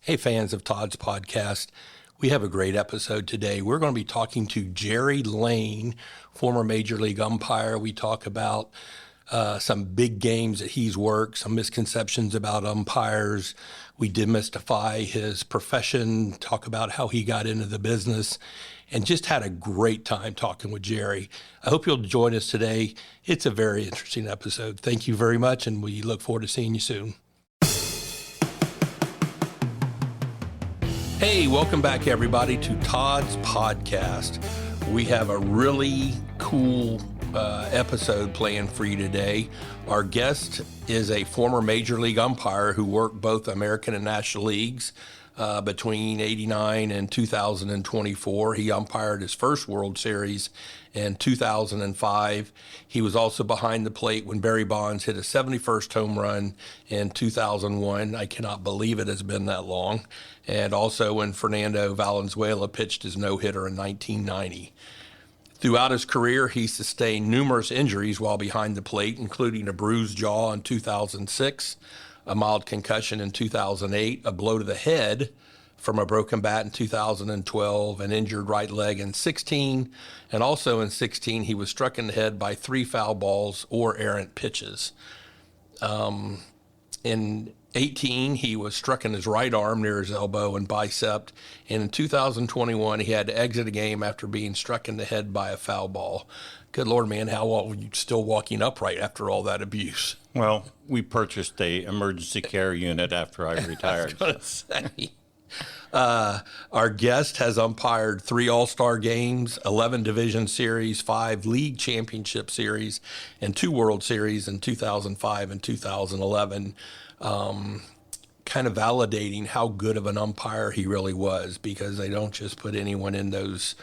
Hey, fans of Todd's podcast. We have a great episode today. We're going to be talking to Jerry Layne, former Major League umpire. We talk about some big games that he's worked, some misconceptions about umpires. We demystify his profession, talk about how he got into the business, and just had a great time talking with Jerry. I hope you'll join us today. It's a very interesting episode. Thank you very much, and we look forward to seeing you soon. Hey, welcome back, everybody, to Todd's podcast. We have a really cool episode planned for you today. Our guest is a former Major League umpire who worked both American and National Leagues between '89 and 2024. He umpired his first World Series in 2005. He was also behind the plate when Barry Bonds hit his 71st home run in 2001. I cannot believe it has been that long. And also when Fernando Valenzuela pitched his no-hitter in 1990. Throughout his career, he sustained numerous injuries while behind the plate, including a bruised jaw in 2006, a mild concussion in 2008, a blow to the head from a broken bat in 2012, an injured right leg in 2016, and also in 2016 he was struck in the head by 3 foul balls or errant pitches. In 2018, he was struck in his right arm near his elbow and bicep, and in 2021 he had to exit a game after being struck in the head by a foul ball. Good Lord, man, how long were you still walking upright after all that abuse? Well, we purchased a emergency care unit after I retired. I was going to say. Our guest has umpired 3 All-Star games, 11 Division Series, 5 League Championship Series, and 2 World Series in 2005 and 2011. Kind of validating how good of an umpire he really was, because they don't just put anyone in those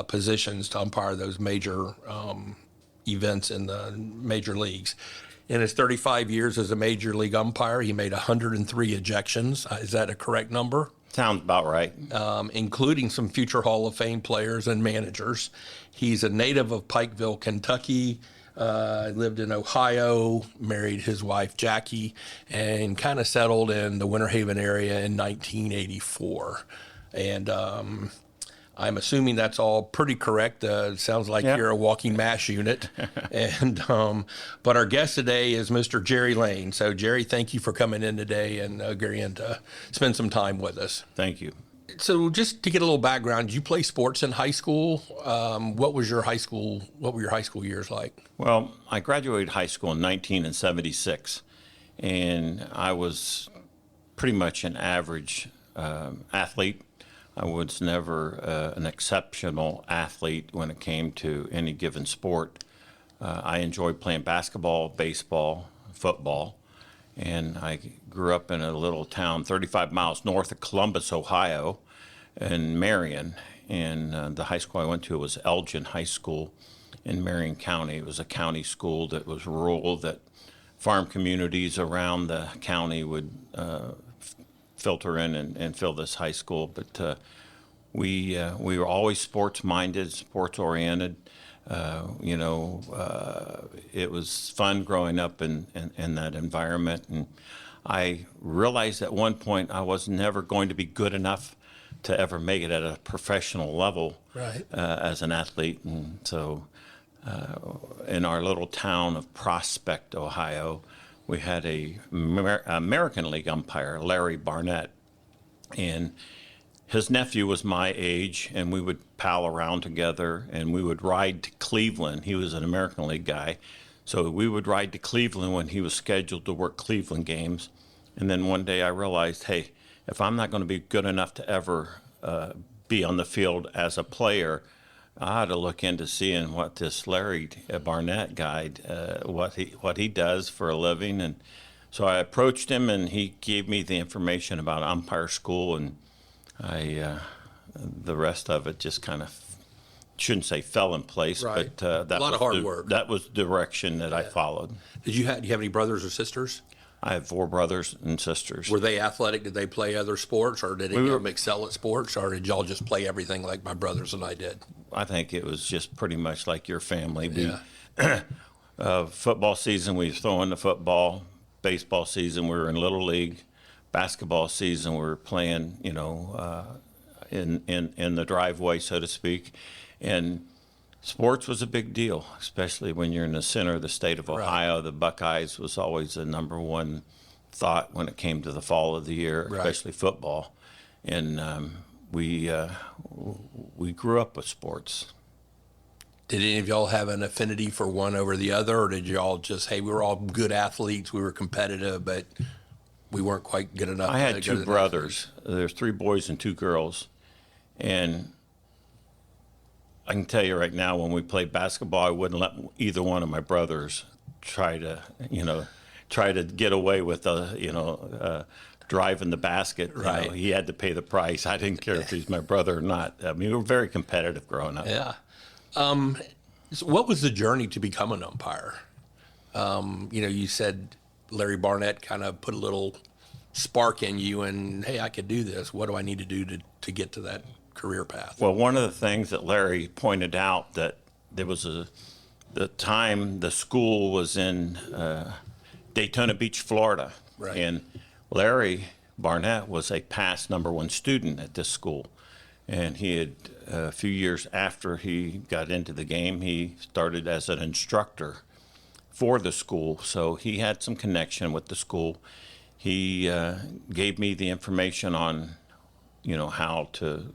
positions to umpire those major events in the major leagues. In his 35 years as a major league umpire, he made 103 ejections. Is that a correct number? Sounds about right. Including some future Hall of Fame players and managers. He's a native of Pikeville, Kentucky. Lived in Ohio, married his wife Jackie, and kind of settled in the Winter Haven area in 1984. And I'm assuming that's all pretty correct. Sounds like You're a walking MASH unit. And but our guest today is Mr. Jerry Layne. So Jerry, thank you for coming in today and agreeing to spend some time with us. Thank you. So just to get a little background, did you play sports in high school? What were your high school years like? Well, I graduated high school in 1976, and I was pretty much an average athlete. I was never an exceptional athlete when it came to any given sport. I enjoyed playing basketball, baseball, football, and I grew up in a little town 35 miles north of Columbus, Ohio, in Marion. And the high school I went to was Elgin High School in Marion County. It was a county school that was rural, that farm communities around the county would filter in and fill this high school. But we were always sports-minded, sports-oriented. It was fun growing up in that environment. And I realized at one point I was never going to be good enough to ever make it at a professional level as an athlete. And so in our little town of Prospect, Ohio, we had a American League umpire, Larry Barnett, and his nephew was my age, and we would pal around together, and we would ride to Cleveland. He was an American League guy, so we would ride to Cleveland when he was scheduled to work Cleveland games. And then one day I realized, hey, if I'm not going to be good enough to ever be on the field as a player, I had to look into seeing what this Larry Barnett guy, what he does for a living. And so I approached him, and he gave me the information about umpire school, and the rest of it just kind of, shouldn't say fell in place, but that a lot of hard work. That was the direction that I followed. Do you have any brothers or sisters? I have 4 brothers and sisters. Were they athletic? Did they play other sports, or did any of them excel at sports, or did y'all just play everything like my brothers and I did? I think it was just pretty much like your family. Football season, we was throwing the football. Baseball season, we were in Little League. basketball season. We were playing, in the driveway, so to speak, and sports was a big deal, especially when you're in the center of the state of Ohio. Right. The Buckeyes was always the number one thought when it came to the fall of the year, right. especially football. And we grew up with sports. Did any of y'all have an affinity for one over the other, or did y'all just, hey, we were all good athletes, we were competitive, but we weren't quite good enough? I had two brothers. There's 3 boys and 2 girls. And I can tell you right now, when we played basketball, I wouldn't let either one of my brothers try to get away with driving the basket. Right. He had to pay the price. I didn't care if he's my brother or not. I mean, we were very competitive growing up. Yeah. So what was the journey to become an umpire? You said Larry Barnett kind of put a little spark in you and, hey, I could do this. What do I need to do to get to that career path? Well, one of the things that Larry pointed out, that there was the time the school was in Daytona Beach, Florida. Right. And Larry Barnett was a past number 1 student at this school. And he had, a few years after he got into the game, he started as an instructor for the school. So he had some connection with the school. He gave me the information on, how to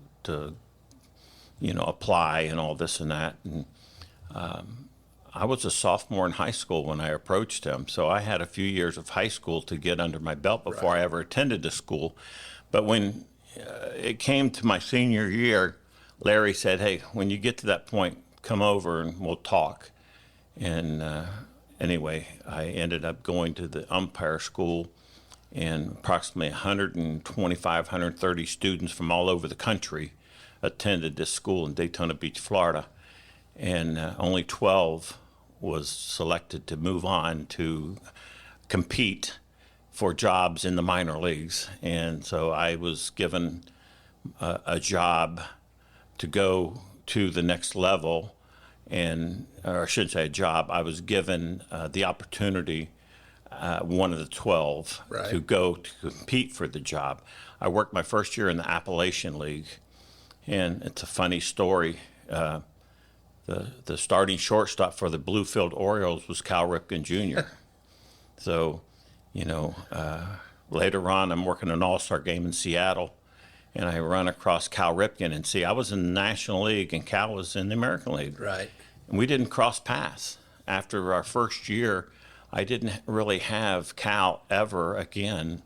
apply and all this and that. And I was a sophomore in high school when I approached him. So I had a few years of high school to get under my belt before I ever attended the school. But when it came to my senior year, Larry said, hey, when you get to that point, come over and we'll talk. And anyway, I ended up going to the umpire school, and approximately 125, 130 students from all over the country attended this school in Daytona Beach, Florida. And only 12 was selected to move on to compete for jobs in the minor leagues. And so I was given a job to go to the next level, or I shouldn't say a job, I was given the opportunity, one of the 12, right, to go to compete for the job. I worked my first year in the Appalachian League, and it's a funny story. The starting shortstop for the Bluefield Orioles was Cal Ripken Jr. So, later on, I'm working an all-star game in Seattle, and I run across Cal Ripken and see I was in the National League and Cal was in the American League. Right. And we didn't cross paths. After our first year, I didn't really have Cal ever again.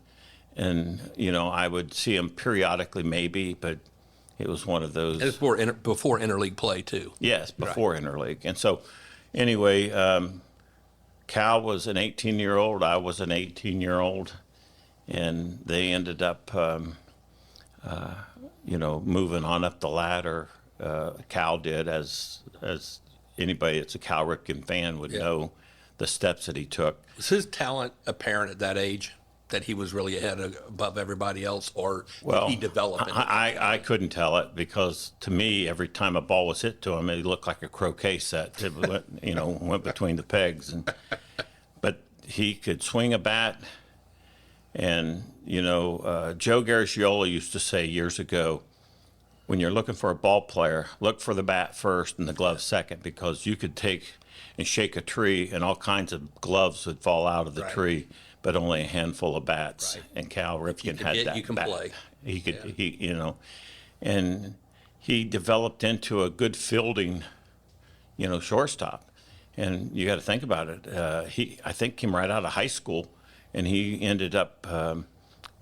And, I would see him periodically maybe, but it was one of those. And it's before interleague play, too. Yes, before interleague. And so, anyway, Cal was an 18-year-old. I was an 18-year-old. And they ended up, moving on up the ladder. Cal did, as anybody that's a Cal Ripken fan would know, the steps that he took. Was his talent apparent at that age, that he was really above everybody else, or did he develop it? I couldn't tell it, because to me, every time a ball was hit to him, it looked like a croquet set. It went between the pegs. But he could swing a bat. And, Joe Garagiola used to say years ago, when you're looking for a ball player, look for the bat first and the glove second, because you could take and shake a tree and all kinds of gloves would fall out of the tree, but only a handful of bats. Right. And Cal Ripken had that. You can bat. Play. He could, and he developed into a good fielding, shortstop. And you got to think about it. I think came right out of high school, and he ended up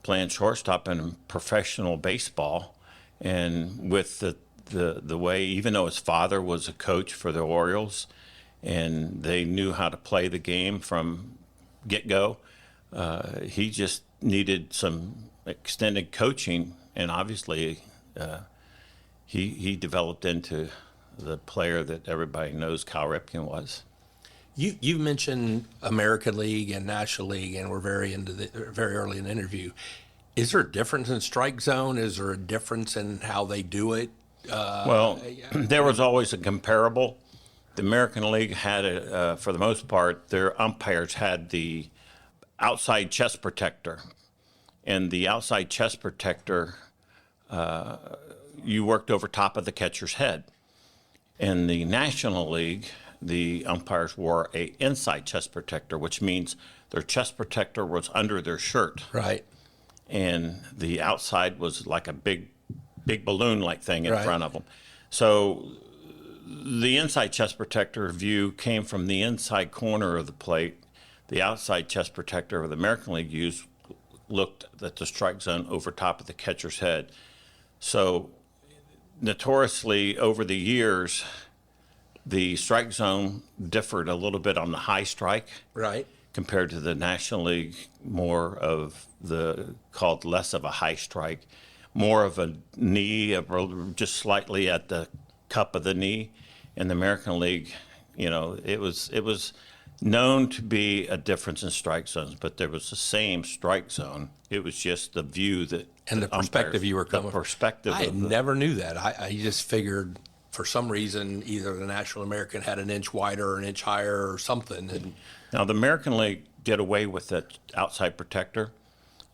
playing shortstop in professional baseball. And with the way, even though his father was a coach for the Orioles, and they knew how to play the game from get-go, he just needed some extended coaching, and obviously he developed into the player that everybody knows Cal Ripken was. You mentioned American League and National League, and we're very early in the interview. Is there a difference in strike zone? Is there a difference in how they do it? There was always a comparable. The American League had, for the most part, their umpires had the outside chest protector. and the outside chest protector, you worked over top of the catcher's head. In the National League, the umpires wore a inside chest protector, which means their chest protector was under their shirt. Right. And the outside was like a big balloon-like thing in Right. front of them. So the inside chest protector view came from the inside corner of the plate. The outside chest protector of the American League used looked at the strike zone over top of the catcher's head. So notoriously over the years, the strike zone differed a little bit on the high strike. Right. Compared to the National League, more of called less of a high strike, more of a knee, just slightly at the cup of the knee. In the American League, it was known to be a difference in strike zones, but there was the same strike zone. It was just the view that And the perspective you were coming from. The perspective. I never knew that. I just figured for some reason either the National American had an inch wider or an inch higher or something. And now the American League did away with that outside protector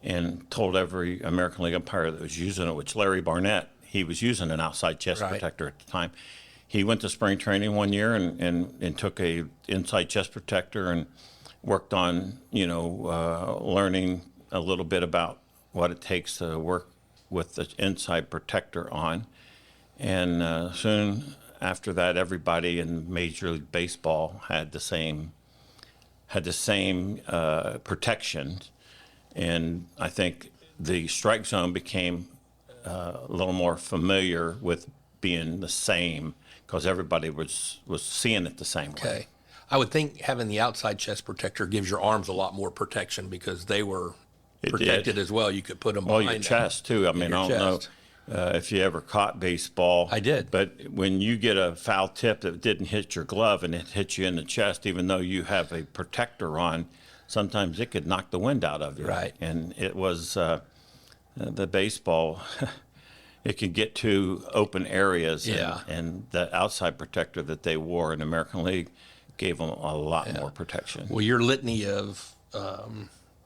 and told every American League umpire that was using it, which Larry Barnett, he was using an outside chest Right. protector at the time. He went to spring training one year and took a inside chest protector and worked on, learning a little bit about what it takes to work with the inside protector on. And soon after that, everybody in Major League Baseball had the same protection. And I think the strike zone became a little more familiar with being the same because everybody was seeing it the same way. okay, I would think having the outside chest protector gives your arms a lot more protection because they were protected as well. You could put them Well, behind your chest too. I mean, your I don't chest. know if you ever caught baseball. I did. But when you get a foul tip that didn't hit your glove and it hits you in the chest, even though you have a protector on, sometimes it could knock the wind out of you. Right. And it was the baseball. It could get to open areas. Yeah. And the outside protector that they wore in the American League gave them a lot more protection. Well, your litany of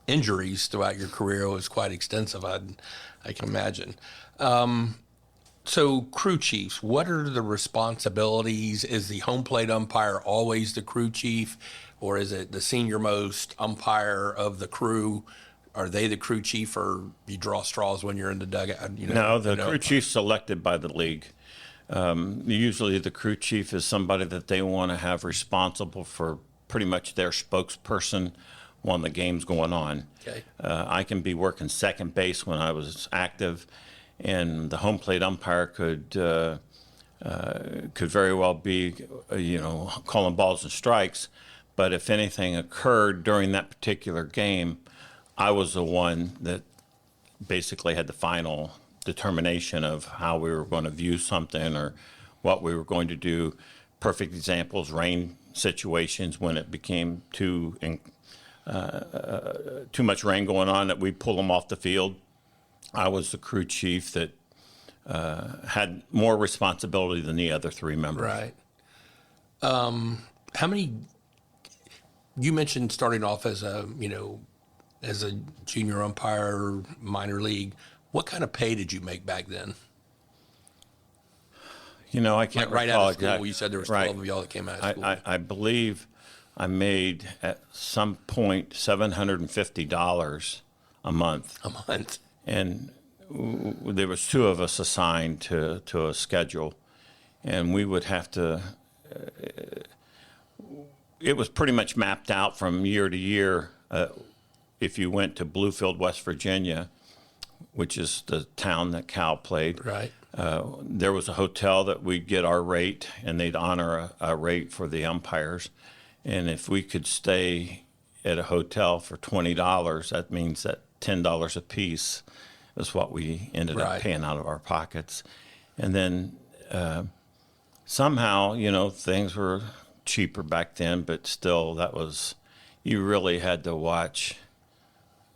injuries throughout your career was quite extensive, I can imagine. So crew chiefs, what are the responsibilities? Is the home plate umpire always the crew chief, or is it the senior most umpire of the crew? Are they the crew chief, or you draw straws when you're in the dugout? No, the crew chief's selected by the league. Usually the crew chief is somebody that they want to have responsible for pretty much their spokesperson when the game's going on. Okay. I can be working second base when I was active, and the home plate umpire could very well be, calling balls and strikes. But if anything occurred during that particular game, I was the one that basically had the final determination of how we were going to view something or what we were going to do. Perfect examples, rain situations when it became too much rain going on that we pull them off the field. I was the crew chief that had more responsibility than the other three members. Right. How many? You mentioned starting off as a junior umpire, minor league. What kind of pay did you make back then? I can't Right recall out of school, exactly. you said there was 12 of y'all that came out of school. I believe I made at some point $750 a month. A month. And there was two of us assigned to a schedule, and we would have to. It was pretty much mapped out from year to year. If you went to Bluefield, West Virginia, which is the town that Cal played, Right. there was a hotel that we'd get our rate, and they'd honor a rate for the umpires. And if we could stay at a hotel for $20, that means that $10 a piece is what we ended up Right. paying out of our pockets. And then somehow, things were cheaper back then, but still you really had to watch,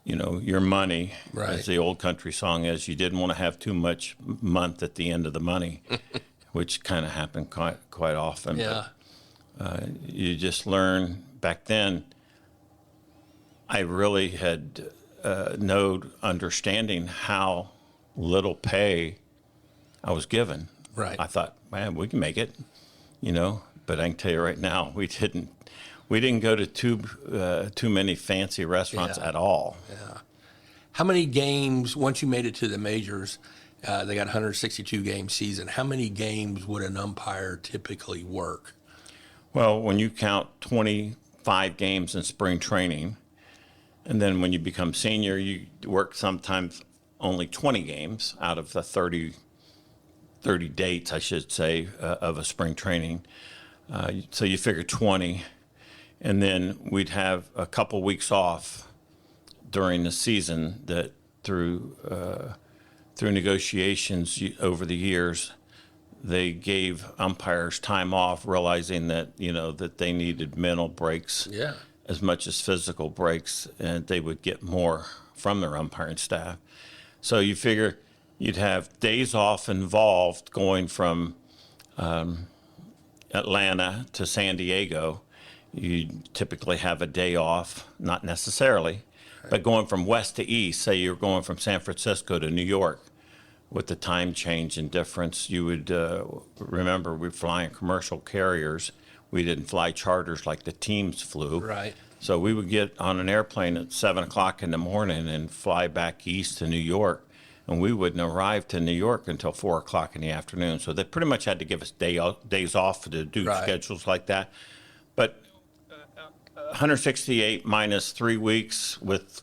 your money, Right. as the old country song is. You didn't want to have too much month at the end of the money, which kind of happened quite often. Yeah. But, you just learn back then. I really had no understanding how little pay I was given. Right. I thought, man, we can make it, But I can tell you right now, we didn't. We didn't go to too many fancy restaurants at all. Yeah. How many games, once you made it to the majors, they got 162 game season. How many games would an umpire typically work? Well, when you count 25 games in spring training, and then when you become senior, you work sometimes only 20 games out of the 30 dates, I should say, of a spring training. So you figure 20. And then we'd have a couple weeks off during the season that through negotiations over the years, they gave umpires time off, realizing that, that they needed mental breaks as much as physical breaks, and they would get more from their umpiring staff. So you figure you'd have days off involved going from Atlanta to San Diego. You typically have a day off, not necessarily, but going from west to east, say you're going from San Francisco to New York, with the time change and difference, you would remember we're flying commercial carriers. We didn't fly charters like the teams flew. Right. So we would get on an airplane at 7 o'clock in the morning and fly back east to New York, and we wouldn't arrive to New York until 4 o'clock in the afternoon. So they pretty much had to give us days off to do schedules like that. But 168 minus 3 weeks with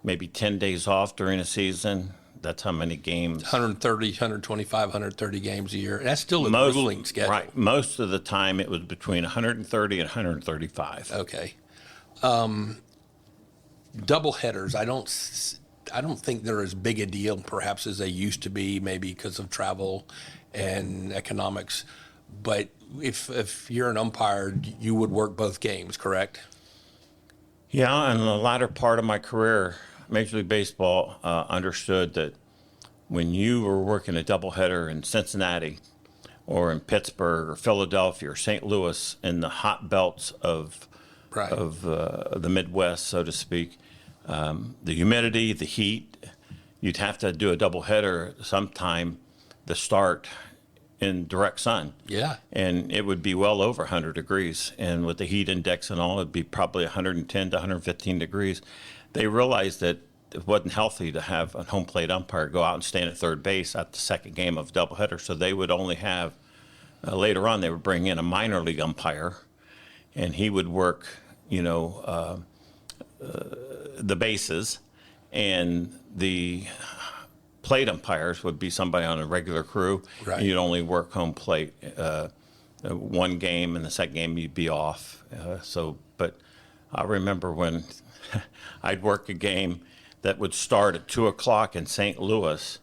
maybe 10 days off during a season, that's how many games. 130, 125, 130 games a year. That's still a grueling schedule. Right. Most of the time it was between 130 and 135. Okay. Double headers, I don't think they're as big a deal perhaps as they used to be, maybe because of travel and economics. But if you're an umpire, you would work both games, correct? Yeah, in the latter part of my career, Major League Baseball understood that when you were working a doubleheader in Cincinnati or in Pittsburgh or Philadelphia or St. Louis in the hot belts of the Midwest, so to speak, the humidity, the heat, you'd have to do a doubleheader sometime the start in direct sun. Yeah. And it would be well over 100 degrees. And with the heat index and all, it'd be probably 110 to 115 degrees. They realized that it wasn't healthy to have a home plate umpire go out and stand at third base at the second game of doubleheader. So they would only have, later on, they would bring in a minor league umpire, and he would work, the bases, and the plate umpires would be somebody on a regular crew. Right. And you'd only work home plate one game, and the second game you'd be off. But I remember when I'd work a game that would start at 2 o'clock in St. Louis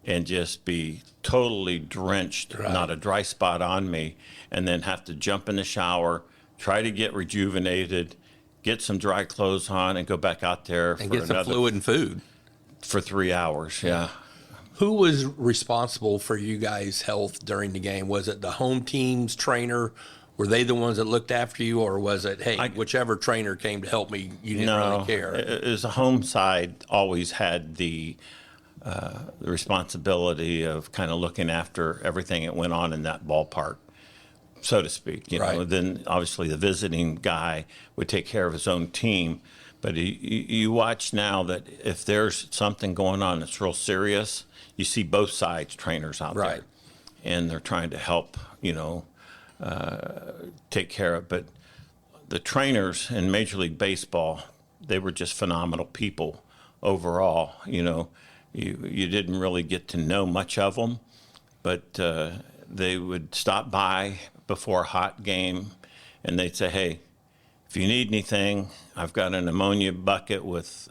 and just be totally drenched, not a dry spot on me, and then have to jump in the shower, try to get rejuvenated, get some dry clothes on, and go back out there and get some fluid and food for 3 hours. Yeah. Who was responsible for you guys' health during the game? Was it the home team's trainer? Were they the ones that looked after you, or was it, hey, whichever trainer came to help me, you didn't really care? As a home side, always had the responsibility of kind of looking after everything that went on in that ballpark, so to speak. Then obviously the visiting guy would take care of his own team. But you watch now that if there's something going on that's real serious, you see both sides trainers out there, and they're trying to help, take care of. But the trainers in Major League Baseball, they were just phenomenal people overall. You didn't really get to know much of them, but they would stop by before a hot game, and they'd say, hey, if you need anything, I've got an ammonia bucket with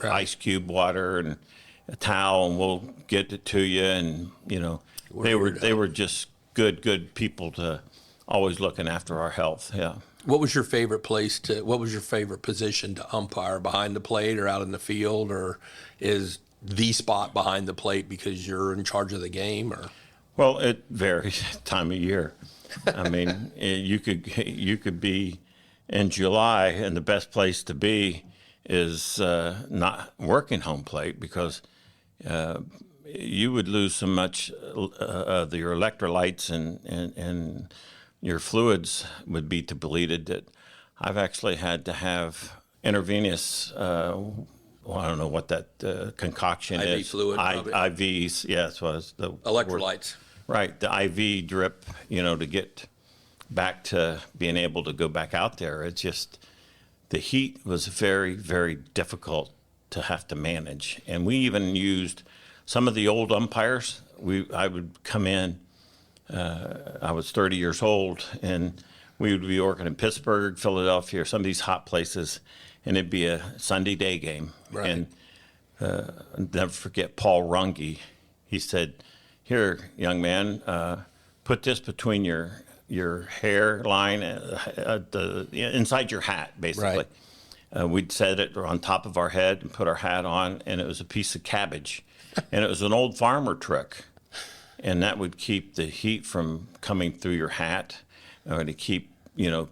ice cube water and a towel, and we'll get it to you. And they were just good people to always looking after our health. Yeah. What was your favorite position to umpire, behind the plate or out in the field, or is the spot behind the plate because you're in charge of the game? Or well, it varies time of year. I mean, you could be in July, and the best place to be is not working home plate because you would lose so much of your electrolytes and your fluids would be depleted that I've actually had to have intravenous, well, I don't know what that concoction IV is. fluid, probably. IVs, yes, was the Electrolytes. word. Right, the IV drip, to get back to being able to go back out there. It's just, the heat was very, very difficult to have to manage. And we even used some of the old umpires. I would come in, I was 30 years old, and we would be working in Pittsburgh, Philadelphia, or some of these hot places, and it'd be a Sunday day game. Right. And I'll never forget Paul Runge. He said, "Here, young man, put this between your hairline, inside your hat, basically." Right. We'd set it on top of our head and put our hat on, and it was a piece of cabbage. And it was an old farmer trick. And that would keep the heat from coming through your hat, or to keep,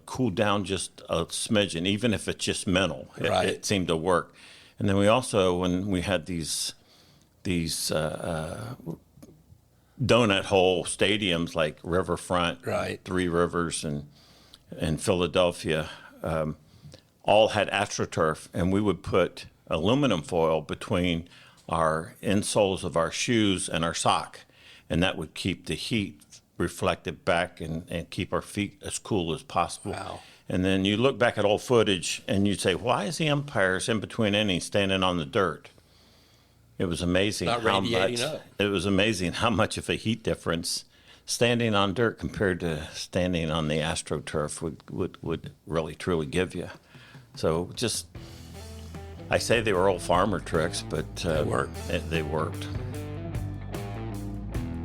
cool down just a smidgen, even if it's just mental. Right. It seemed to work. And then we also, when we had these donut hole stadiums like Riverfront, Right. Three Rivers, and Philadelphia, all had AstroTurf, and we would put aluminum foil between our insoles of our shoes and our sock, and that would keep the heat reflected back and keep our feet as cool as possible. Wow. And then you look back at old footage and you'd say, why is the umpires in between innings standing on the dirt? It was amazing Not how radiating much. up. It was amazing how much of a heat difference standing on dirt compared to standing on the AstroTurf would really truly give you. So just, I say they were old farmer tricks, but They worked. They worked.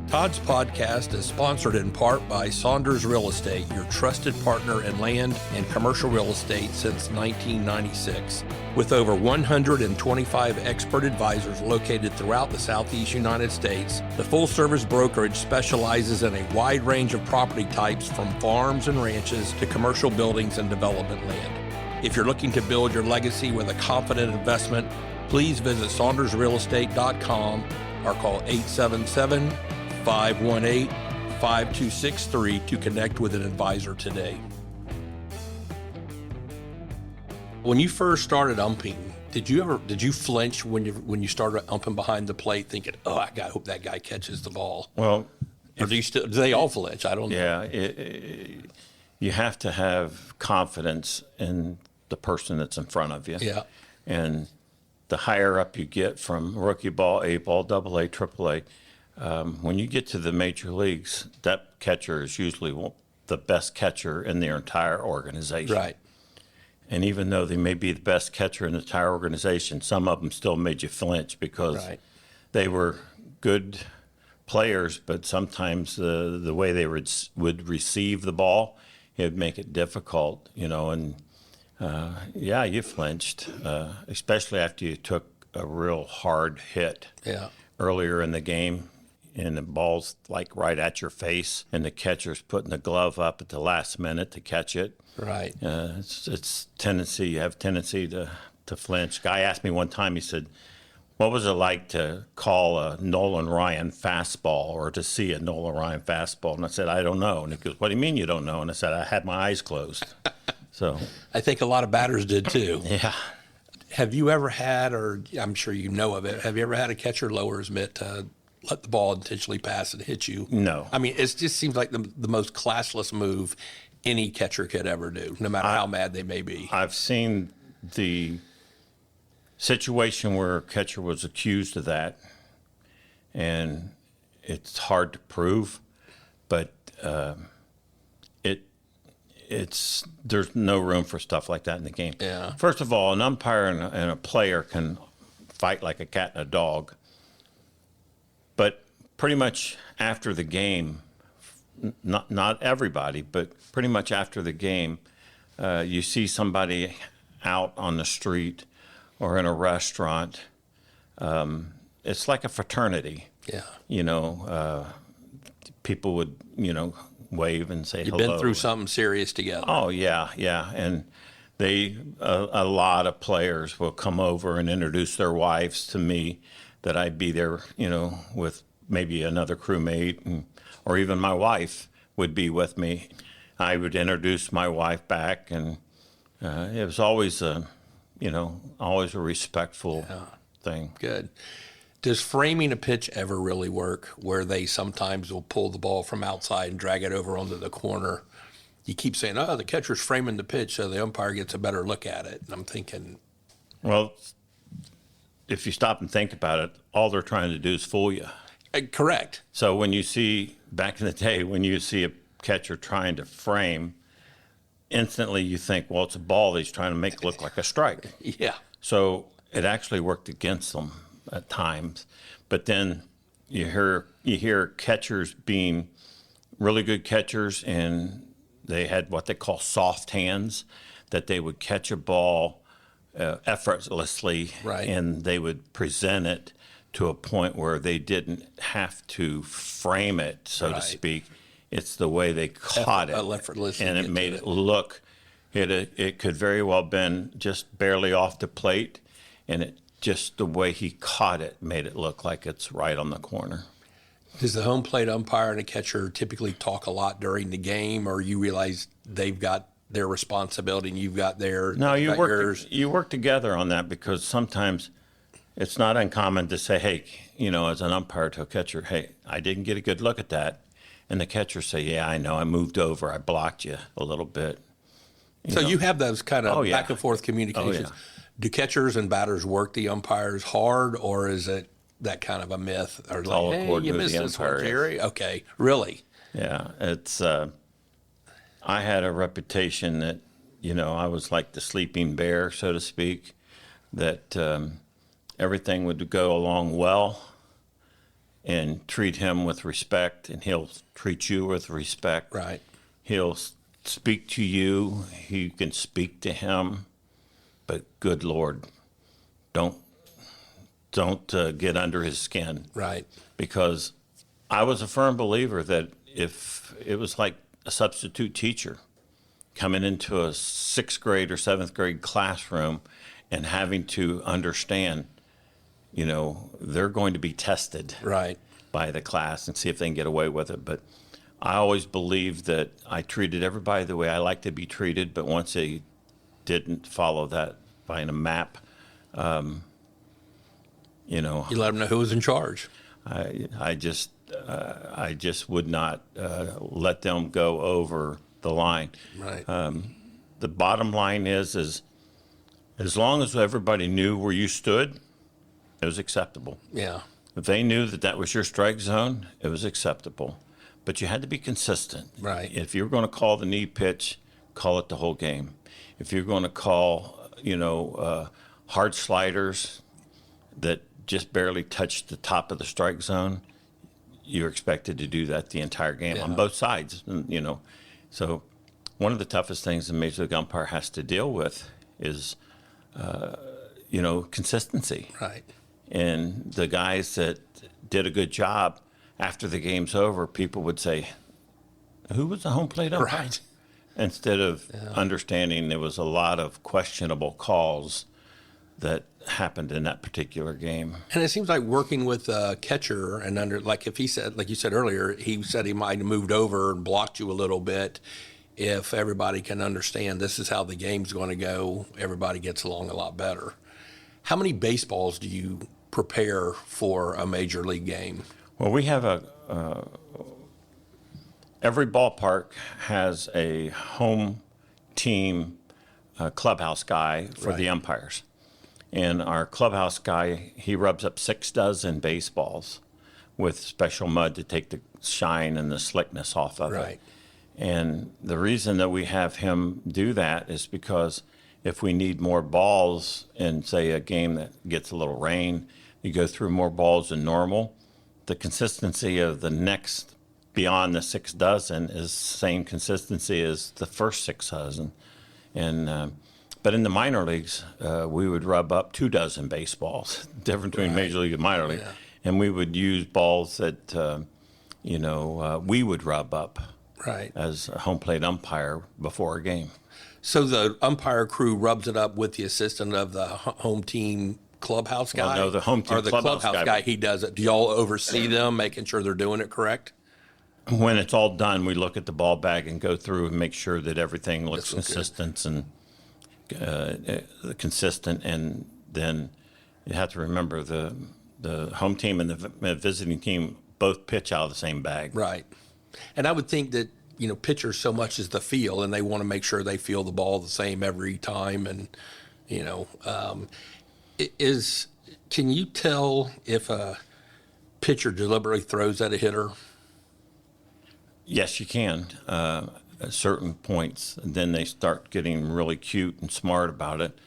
Todd's podcast is sponsored in part by Saunders Real Estate, your trusted partner in land and commercial real estate since 1996. With over 125 expert advisors located throughout the Southeast United States, the full-service brokerage specializes in a wide range of property types from farms and ranches to commercial buildings and development land. If you're looking to build your legacy with a confident investment, please visit SaundersRealEstate.com or call 877-518-5263 to connect with an advisor today. When you first started umping, did you flinch when you started umping behind the plate, thinking, "Oh, I hope that guy catches the ball"? Well, Or do they all flinch? I don't know. yeah, you have to have confidence in the person that's in front of you. Yeah. And the higher up you get from rookie ball, A ball, double A, triple A, when you get to the major leagues, that catcher is usually the best catcher in their entire organization. Right. And even though they may be the best catcher in the entire organization, some of them still made you flinch because Right. they were good players, but sometimes the way they would receive the ball, it would make it difficult, and yeah, you flinched, especially after you took a real hard hit Yeah. earlier in the game, and the ball's like right at your face, and the catcher's putting the glove up at the last minute to catch it. Right. It's tendency. You have tendency to flinch. Guy asked me one time. He said, "What was it like to call a Nolan Ryan fastball or to see a Nolan Ryan fastball?" And I said, "I don't know." And he goes, "What do you mean you don't know?" And I said, "I had my eyes closed." So I think a lot of batters did too. yeah. Have you ever had, or I'm sure you know of it, have you ever had a catcher lower his mitt to let the ball intentionally pass and hit you? No. I mean, it just seems like the most classless move any catcher could ever do, no matter how mad they may be. I've seen the situation where a catcher was accused of that, and it's hard to prove, but there's no room for stuff like that in the game. Yeah. First of all, an umpire and a player can fight like a cat and a dog, but pretty much after the game, not everybody, but pretty much after the game, you see somebody out on the street or in a restaurant. It's like a fraternity. Yeah. People would, wave and say You've hello. been through something serious together. Oh, yeah. And A lot of players will come over and introduce their wives to me, that I'd be there, with maybe another crewmate, or even my wife would be with me. I would introduce my wife back, and it was always always a respectful thing. Good. Does framing a pitch ever really work, where they sometimes will pull the ball from outside and drag it over onto the corner? You keep saying, the catcher's framing the pitch so the umpire gets a better look at it. And I'm thinking, well, if you stop and think about it, all they're trying to do is fool you. Correct. So when you see, back in the day, when you see a catcher trying to frame, instantly you think, well, it's a ball that he's trying to make look like a strike. Yeah. So it actually worked against them at times. But then you hear catchers being really good catchers, and they had what they call soft hands, that they would catch a ball effortlessly, right, and they would present it to a point where they didn't have to frame it, so to speak. It's the way they caught it, and it made it look. It could very well been just barely off the plate, and just the way he caught it made it look like it's right on the corner. Does the home plate umpire and a catcher typically talk a lot during the game, or you realize they've got their responsibility and you've got theirs? No, you work together on that, because sometimes it's not uncommon to say, hey, as an umpire to a catcher, hey, I didn't get a good look at that. And the catcher say, yeah, I know, I moved over, I blocked you a little bit. You have those kind of back and forth communications. Oh, yeah. Do catchers and batters work the umpires hard, or is it that kind of a myth? Or it's like, all according you to missed the this one, umpire. Jerry? Okay, really? Yeah, it's. I had a reputation that, I was like the sleeping bear, so to speak, that everything would go along well, and treat him with respect, and he'll treat you with respect. Right. He'll speak to you. You can speak to him, but good Lord, don't get under his skin. Right. Because I was a firm believer that if it was like a substitute teacher coming into a 6th grade or 7th grade classroom and having to understand, they're going to be tested by the class and see if they can get away with it. But I always believed that I treated everybody the way I like to be treated, but once they didn't follow that by a map, you let them know who was in charge. I just would not let them go over the line. Right. The bottom line is as long as everybody knew where you stood, it was acceptable. Yeah. If they knew that was your strike zone, it was acceptable. But you had to be consistent. Right. If you were going to call the knee pitch, call it the whole game. If you're going to call, hard sliders that just barely touched the top of the strike zone, you're expected to do that the entire game on both sides. So one of the toughest things the Major League umpire has to deal with is, consistency. Right. And the guys that did a good job, after the game's over, people would say, who was the home plate umpire? Right. Instead of understanding there was a lot of questionable calls that happened in that particular game. And it seems like working with a catcher and like you said earlier, he said he might have moved over and blocked you a little bit. If everybody can understand this is how the game's going to go, everybody gets along a lot better. How many baseballs do you prepare for a major league game? Well, we have every ballpark has a home team clubhouse guy for the umpires. And our clubhouse guy, he rubs up 6 dozen baseballs with special mud to take the shine and the slickness off of it. And the reason that we have him do that is because if we need more balls in, say, a game that gets a little rain, you go through more balls than normal, the consistency of the next beyond the 6 dozen is the same consistency as the first 6 dozen. And but in the minor leagues, we would rub up 2 dozen baseballs, difference between major league and minor league. And we would use balls that, we would rub up as a home plate umpire before a game. So the umpire crew rubs it up with the assistant of the home team clubhouse guy? Well, no, the home team or the clubhouse guy. he does it. Do y'all oversee them, making sure they're doing it correct? When it's all done, we look at the ball bag and go through and make sure that everything looks consistent and then you have to remember the home team and the visiting team both pitch out of the same bag. Right. And I would think that, pitchers so much is the feel, and they want to make sure they feel the ball the same every time. And, can you tell if a pitcher deliberately throws at a hitter? Yes, you can at certain points. And then they start getting really cute and smart about it.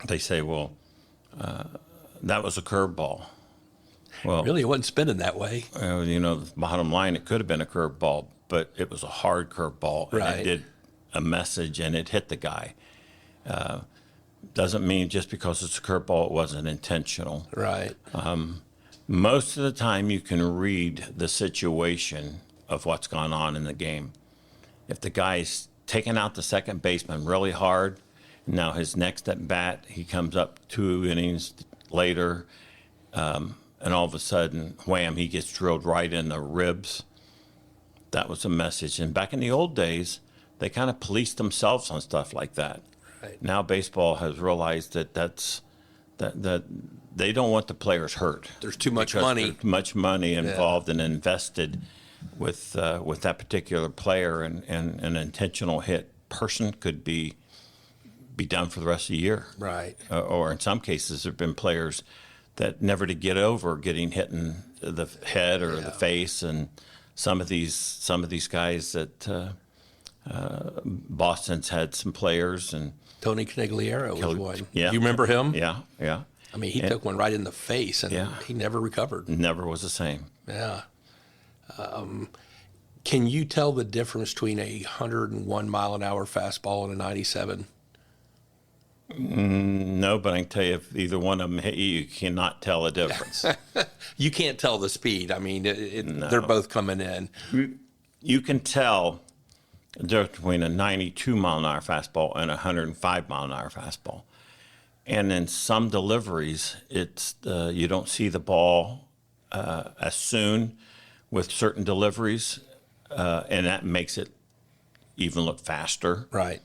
They say, well, that was a curveball. Well, really, it wasn't spinning that way. The bottom line, it could have been a curveball, but it was a hard curveball. Right. And it did a message, and it hit the guy. Doesn't mean just because it's a curveball, it wasn't intentional. Right. Most of the time, you can read the situation of what's gone on in the game. If the guy's taking out the second baseman really hard, now his next at bat, he comes up 2 innings later, and all of a sudden, wham, he gets drilled right in the ribs. That was a message. And back in the old days, they kind of policed themselves on stuff like that. Right. Now baseball has realized that that they don't want the players hurt. There's too much money. There's much money involved and invested with that particular player, and an intentional hit person could be done for the rest of the year. Right. Or in some cases, there have been players that never to get over getting hit in the head or the face, and some of these guys that Boston's had some players, and Tony Conigliaro was one. Yeah. Do you remember him? Yeah. I mean, he took one right in the face, and he never recovered. Never was the same. Yeah. Can you tell the difference between a 101 mile an hour fastball and a 97? No, but I can tell you if either one of them hit you, you cannot tell the difference. You can't tell the speed. I mean, No. They're both coming in. You can tell the difference between a 92 mile an hour fastball and a 105 mile an hour fastball. And in some deliveries, it's you don't see the ball as soon with certain deliveries, and that makes it even look faster. Right.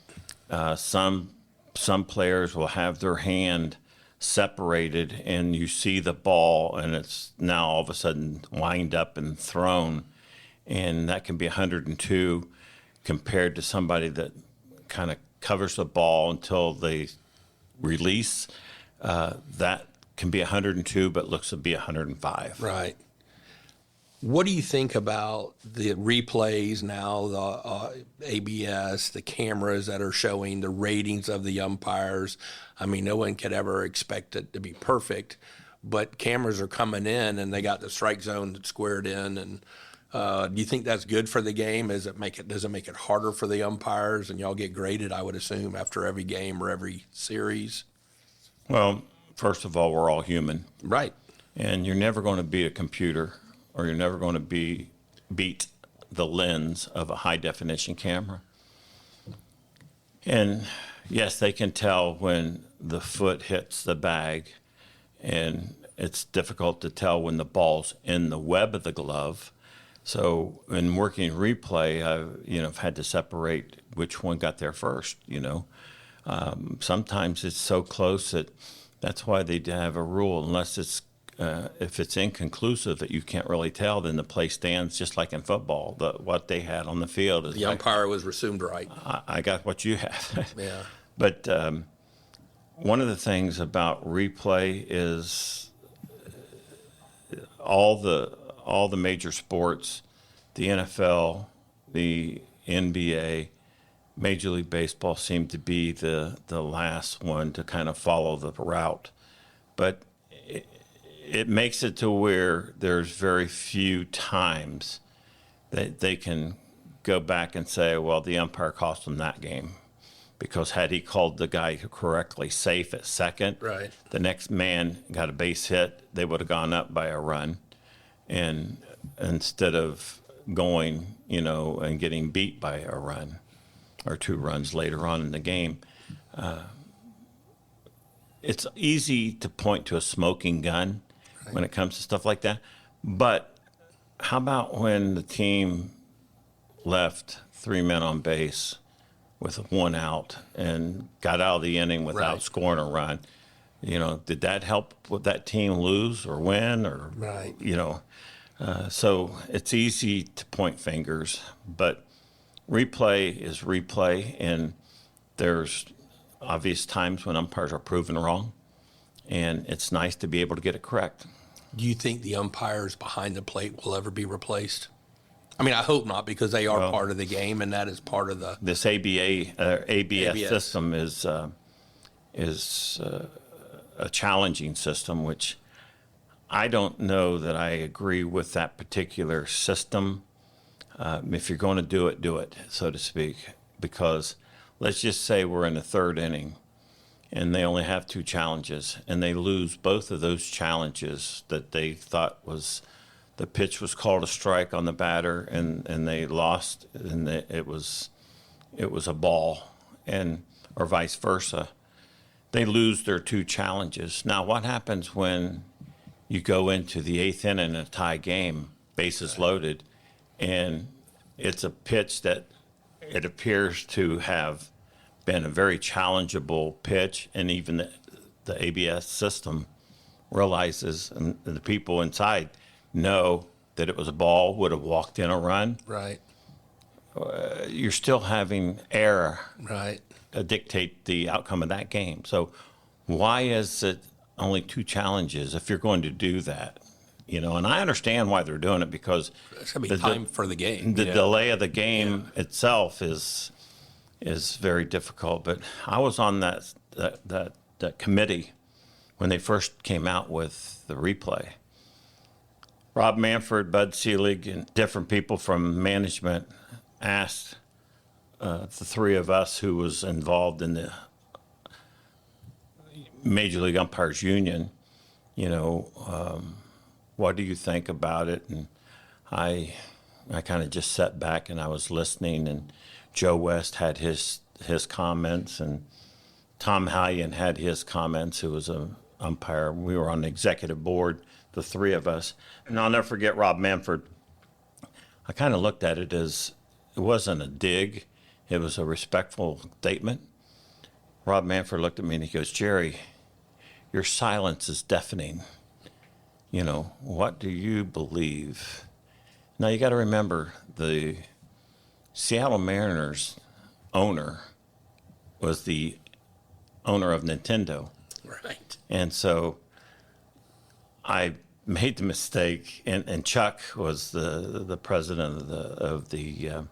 Some players will have their hand separated, and you see the ball, and it's now all of a sudden lined up and thrown, and that can be 102 compared to somebody that kind of covers the ball until they release. That can be 102, but looks to be 105. Right. What do you think about the replays now, the ABS, the cameras that are showing the ratings of the umpires? I mean, no one could ever expect it to be perfect, but cameras are coming in and they got the strike zone squared in. And do you think that's good for the game? Does it make it harder for the umpires? And y'all get graded, I would assume, after every game or every series. Well, first of all, we're all human. Right. And you're never going to beat a computer, or you're never going to beat the lens of a high-definition camera. And, yes, they can tell when the foot hits the bag, and it's difficult to tell when the ball's in the web of the glove. So in working replay, I've had to separate which one got there first, Sometimes it's so close that's why they have a rule, unless it's if it's inconclusive that you can't really tell, then the play stands, just like in football. What they had on the field is the umpire was resumed right. I got what you have. Yeah. But one of the things about replay is all the major sports, the NFL, the NBA, Major League Baseball seem to be the last one to kind of follow the route. But it makes it to where there's very few times that they can go back and say, well, the umpire cost them that game. Because had he called the guy correctly safe at second, right, the next man got a base hit, they would have gone up by a run. And instead of going, and getting beat by a run. or 2 runs later on in the game. It's easy to point to a smoking gun when it comes to stuff like that. But how about when the team left 3 men on base with 1 out and got out of the inning without scoring a run? Did that help with that team lose or win or, so it's easy to point fingers, but replay is replay, and there's obvious times when umpires are proven wrong, and it's nice to be able to get it correct. Do you think the umpires behind the plate will ever be replaced? I mean, I hope not, because they are part of the game, and that is part of this ABS system is a challenging system, which I don't know that I agree with that particular system. If you're going to do it, so to speak, because let's just say we're in the 3rd inning and they only have 2 challenges and they lose both of those challenges that they thought was the pitch was called a strike on the batter and they lost and it was a ball, and or vice versa. They lose their 2 challenges. Now, what happens when you go into the 8th inning in a tie game, bases loaded, and it's a pitch that it appears to have been a very challengeable pitch, and even the ABS system realizes, and the people inside know that it was a ball, would have walked in a run. Right. You're still having error. Right. Dictate the outcome of that game. So why is it only 2 challenges if you're going to do that? And I understand why they're doing it, because it's going to be time for the game. The delay of the game itself is very difficult. But I was on that committee when they first came out with the replay. Rob Manfred, Bud Selig, and different people from management asked the 3 of us who was involved in the Major League Umpires Union, what do you think about it? And I kind of just sat back and I was listening, and Joe West had his comments, and Tom Hallion had his comments, who was an umpire. We were on the executive board, the 3 of us. And I'll never forget Rob Manfred. I kind of looked at it as it wasn't a dig. It was a respectful statement. Rob Manfred looked at me and he goes, "Jerry, your silence is deafening. What do you believe?" Now, you got to remember, the Seattle Mariners owner was the owner of Nintendo. Right. And so I made the mistake, and Chuck was the president of the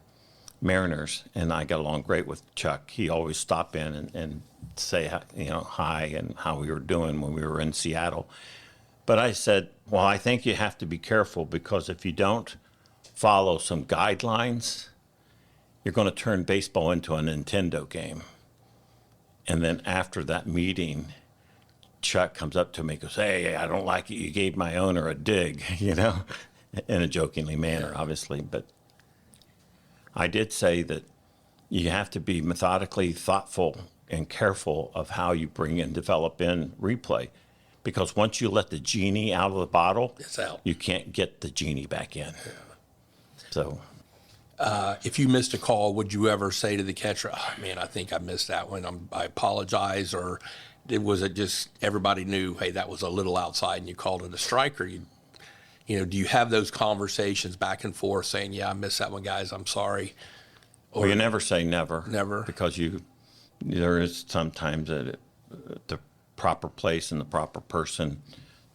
Mariners, and I got along great with Chuck. He always stopped in and say hi and how we were doing when we were in Seattle. But I said, well, I think you have to be careful, because if you don't follow some guidelines, you're going to turn baseball into a Nintendo game. And then after that meeting, Chuck comes up to me and goes, "Hey, I don't like it. You gave my owner a dig," in a jokingly manner, obviously. But I did say that you have to be methodically thoughtful and careful of how you bring and develop in replay, because once you let the genie out of the bottle, it's out. You can't get the genie back in. Yeah. So if you missed a call, would you ever say to the catcher, "Oh, man, I think I missed that one. I apologize," or was it just everybody knew, hey, that was a little outside and you called it a strike? Or do you have those conversations back and forth saying, "Yeah, I missed that one, guys, I'm sorry"? Or you never say never. Never. Because there is sometimes the proper place and the proper person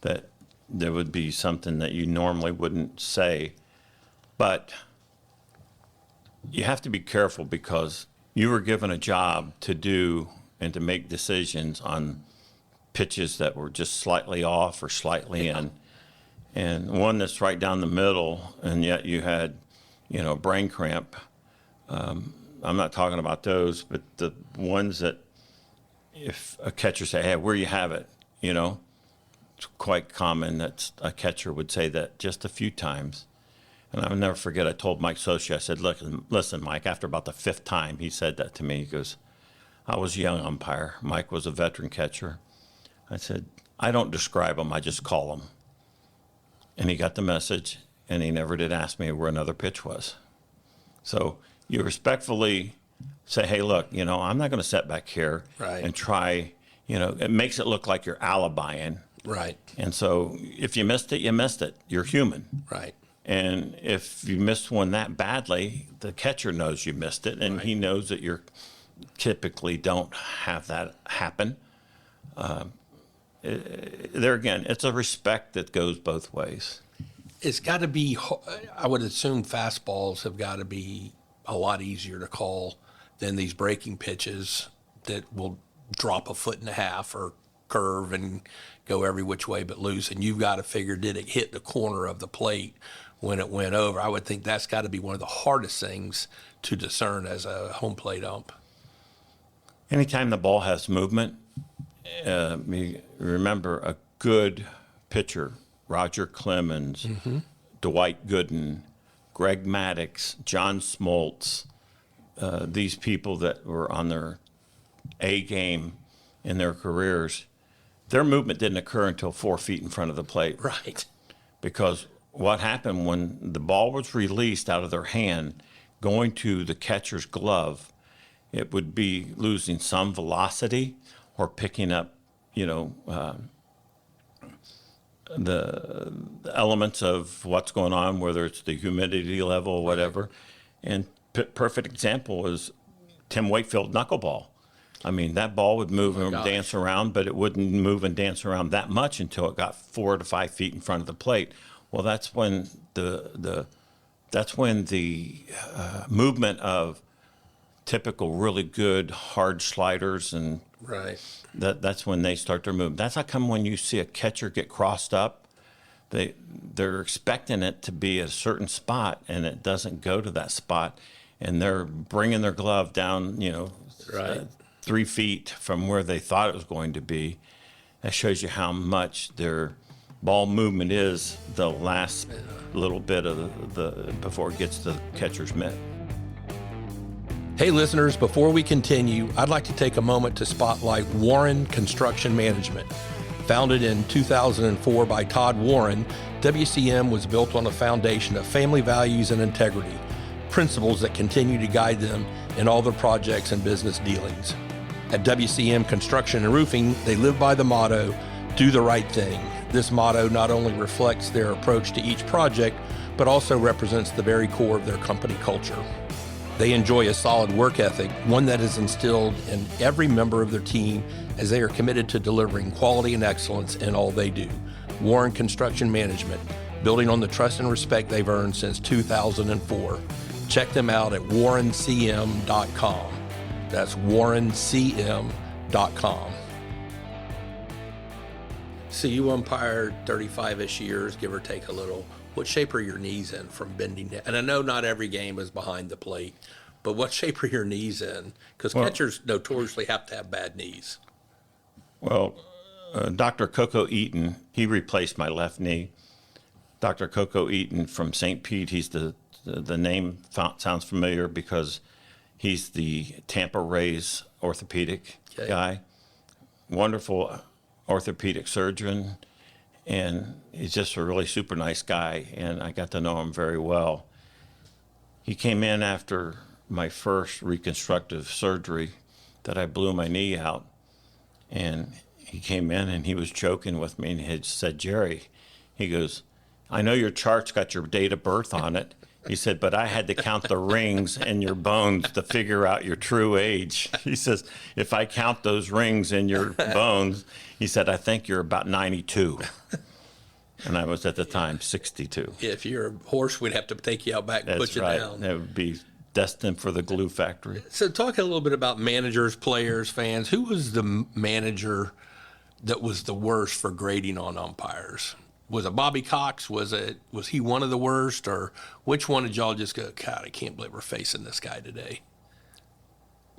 that there would be something that you normally wouldn't say. But you have to be careful, because you were given a job to do and to make decisions on pitches that were just slightly off or slightly in, and one that's right down the middle, and yet you had, brain cramp. I'm not talking about those, but the ones that if a catcher say, "Hey, where you have it," it's quite common that a catcher would say that just a few times. And I'll never forget, I told Mike Socia, I said, "Look, listen, Mike," after about the 5th time he said that to me, he goes, I was a young umpire. Mike was a veteran catcher. I said, "I don't describe them, I just call them." And he got the message, and he never did ask me where another pitch was. So you respectfully say, "Hey, look, I'm not going to sit back here and try, it makes it look like you're alibiing." Right. And so if you missed it, you missed it. You're human. Right. And if you missed one that badly, the catcher knows you missed it, and he knows that you typically don't have that happen. There again, it's a respect that goes both ways. It's got to be, I would assume fastballs have got to be a lot easier to call than these breaking pitches that will drop 1.5 feet or curve and go every which way but loose. And you've got to figure, did it hit the corner of the plate when it went over? I would think that's got to be one of the hardest things to discern as a home plate ump. Anytime the ball has movement, remember a good pitcher, Roger Clemens, Dwight Gooden, Greg Maddux, John Smoltz, these people that were on their A game in their careers, their movement didn't occur until 4 feet in front of the plate. Right. Because what happened when the ball was released out of their hand, going to the catcher's glove, it would be losing some velocity or picking up, the elements of what's going on, whether it's the humidity level or whatever. And perfect example is Tim Wakefield knuckleball. I mean, that ball would move and dance around, but it wouldn't move and dance around that much until it got 4 to 5 feet in front of the plate. Well, that's when the movement of typical really good hard sliders and that's when they start their movement. That's how come when you see a catcher get crossed up, they're expecting it to be a certain spot and it doesn't go to that spot, and they're bringing their glove down 3 feet from where they thought it was going to be. That shows you how much their ball movement is the last little bit of the before it gets to the catcher's mitt. Hey listeners, before we continue, I'd like to take a moment to spotlight Warren Construction Management. Founded in 2004 by Todd Warren, WCM was built on a foundation of family values and integrity, principles that continue to guide them in all their projects and business dealings. At WCM Construction and Roofing, they live by the motto, "Do the right thing." This motto not only reflects their approach to each project, but also represents the very core of their company culture. They enjoy a solid work ethic, one that is instilled in every member of their team as they are committed to delivering quality and excellence in all they do. Warren Construction Management, building on the trust and respect they've earned since 2004. Check them out at warrencm.com. That's warrencm.com. So you umpired 35-ish years, give or take a little. What shape are your knees in from bending down? And I know not every game is behind the plate, but what shape are your knees in? Because catchers notoriously have to have bad knees. Well, Dr. Coco Eaton, he replaced my left knee. Dr. Coco Eaton from St. Pete, he's the name sounds familiar because he's the Tampa Rays orthopedic guy. Wonderful orthopedic surgeon. And he's just a really super nice guy, and I got to know him very well. He came in after my first reconstructive surgery that I blew my knee out, and he came in and he was joking with me, and he had said, "Jerry," he goes, "I know your chart's got your date of birth on it." He said, "But I had to count the rings in your bones to figure out your true age." He says, "If I count those rings in your bones," he said, "I think you're about 92. And I was at the time 62. If you're a horse, we'd have to take you out back and put you down. That would be destined for the glue factory. So talk a little bit about managers, players, fans. Who was the manager that was the worst for grading on umpires? Was it Bobby Cox? Was he one of the worst? Or which one did y'all just go, God, I can't believe we're facing this guy today?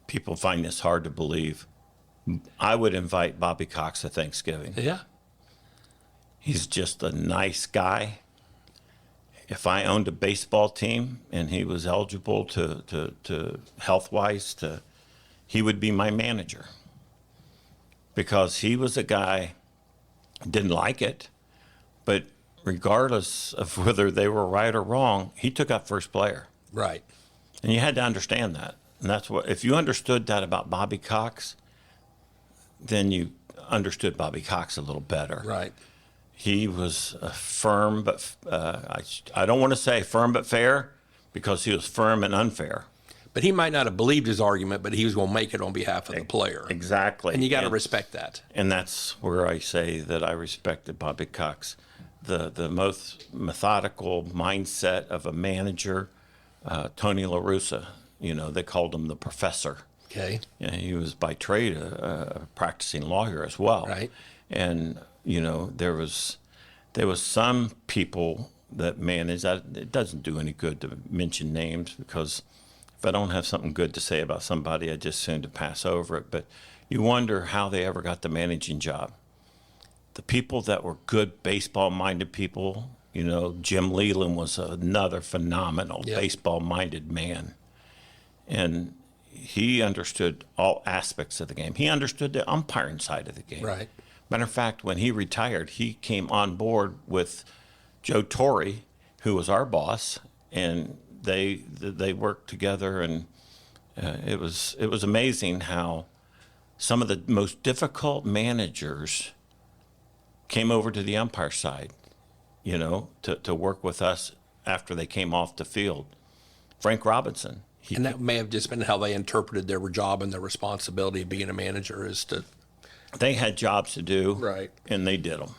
People find this hard to believe. I would invite Bobby Cox to Thanksgiving. Yeah. He's just a nice guy. if I owned a baseball team and he was eligible to health-wise, he would be my manager, because he was a guy, didn't like it, but regardless of whether they were right or wrong, he took out first player. Right. And you had to understand that. And that's what, if you understood that about Bobby Cox, then you understood Bobby Cox a little better. Right. He was a firm, but I don't want to say firm but fair, because he was firm and unfair. But he might not have believed his argument, but he was going to make it on behalf of the player. Exactly. And you got to respect that. And that's where I say that I respected Bobby Cox. The most methodical mindset of a manager, Tony La Russa, they called him the professor. Okay. He was by trade a practicing lawyer as well. Right. And, there was some people that manage that. It doesn't do any good to mention names, because if I don't have something good to say about somebody, I just soon to pass over it. But you wonder how they ever got the managing job. The people that were good baseball-minded people, Jim Leland was another phenomenal baseball-minded man. And he understood all aspects of the game. He understood the umpiring side of the game. Right. Matter of fact, when he retired, he came on board with Joe Torre, who was our boss, and they worked together, and it was amazing how some of the most difficult managers came over to the umpire side, to work with us after they came off the field. Frank Robinson. And that may have just been how they interpreted their job and their responsibility of being a manager, is to... They had jobs to do, right, and they did them.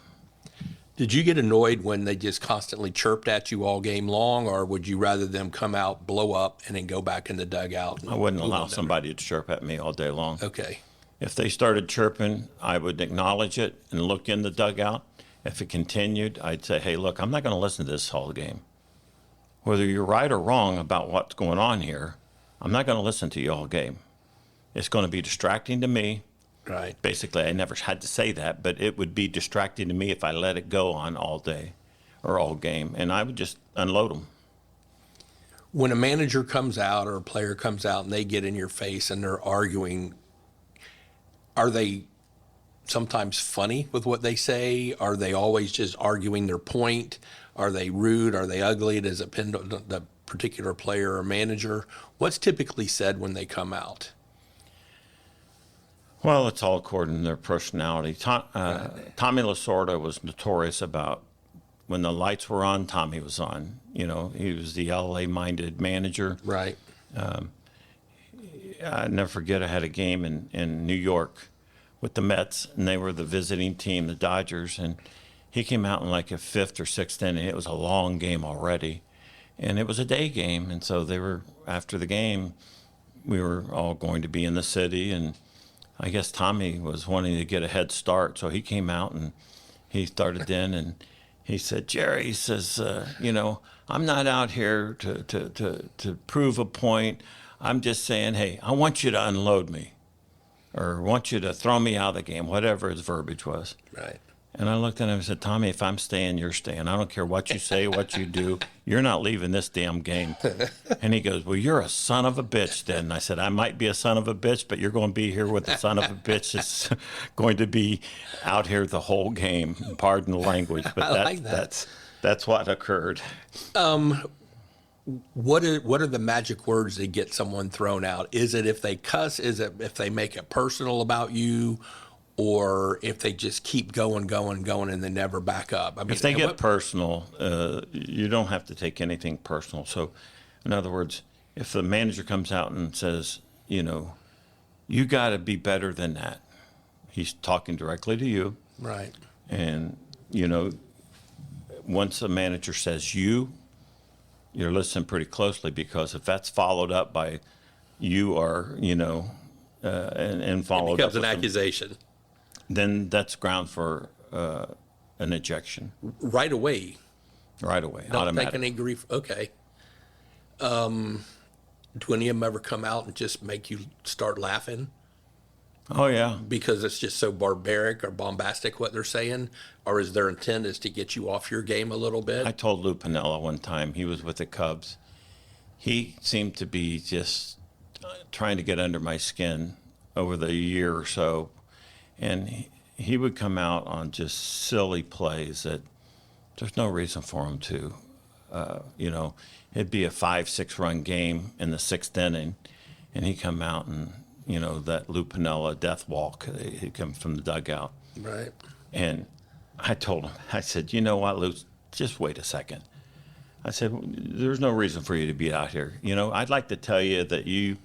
Did you get annoyed when they just constantly chirped at you all game long, or would you rather them come out, blow up, and then go back in the dugout? I wouldn't allow somebody to chirp at me all day long. Okay. If they started chirping, I would acknowledge it and look in the dugout. If it continued, I'd say, hey, look, I'm not going to listen to this whole game. Whether you're right or wrong about what's going on here, I'm not going to listen to you all game. It's going to be distracting to me. Right. Basically, I never had to say that, but it would be distracting to me if I let it go on all day or all game, and I would just unload them. When a manager comes out or a player comes out and they get in your face and they're arguing, are they sometimes funny with what they say? Are they always just arguing their point? Are they rude? Are they ugly? Does it depend on the particular player or manager? What's typically said when they come out? Well, it's all according to their personality. Tommy Lasorda was notorious about when the lights were on, Tommy was on. He was the LA-minded manager. Right. I never forget, I had a game in New York with the Mets, and they were the visiting team, the Dodgers, and he came out in like a fifth or sixth inning. It was a long game already, and it was a day game, and so they were, after the game, we were all going to be in the city, and I guess Tommy was wanting to get a head start, so he came out and he started in, and he said, Jerry, he says, I'm not out here to prove a point. I'm just saying, hey, I want you to unload me, or want you to throw me out of the game, whatever his verbiage was. Right. And I looked at him and said, Tommy, if I'm staying, you're staying. I don't care what you say, what you do. You're not leaving this damn game. And he goes, well, you're a son of a bitch then. And I said, I might be a son of a bitch, but you're going to be here with the son of a bitch that's going to be out here the whole game. Pardon the language, but that's what occurred. What are the magic words that get someone thrown out? Is it if they cuss? Is it if they make it personal about you? Or if they just keep going, and they never back up? I mean, if they get personal, you don't have to take anything personal. So, in other words, if the manager comes out and says, you got to be better than that, he's talking directly to you. Right. And, once a manager says you're listening pretty closely, because if that's followed up by you are, and followed up with an accusation, then that's ground for an ejection. Right away. Right away. Don't automatic. take any grief. Okay. Do any of them ever come out and just make you start laughing? Oh, yeah. because it's just so barbaric or bombastic what they're saying? Or is their intent is to get you off your game a little bit? I told Lou Piniella one time, he was with the Cubs. He seemed to be just trying to get under my skin over the year or so. And he would come out on just silly plays that there's no reason for him to. It'd be a 5-6 run game in the sixth inning, and he'd come out and, that Lou Piniella death walk, he'd come from the dugout. Right. And I told him, I said, you know what, Lou, just wait a second. I said, there's no reason for you to be out here. I'd like to tell you that you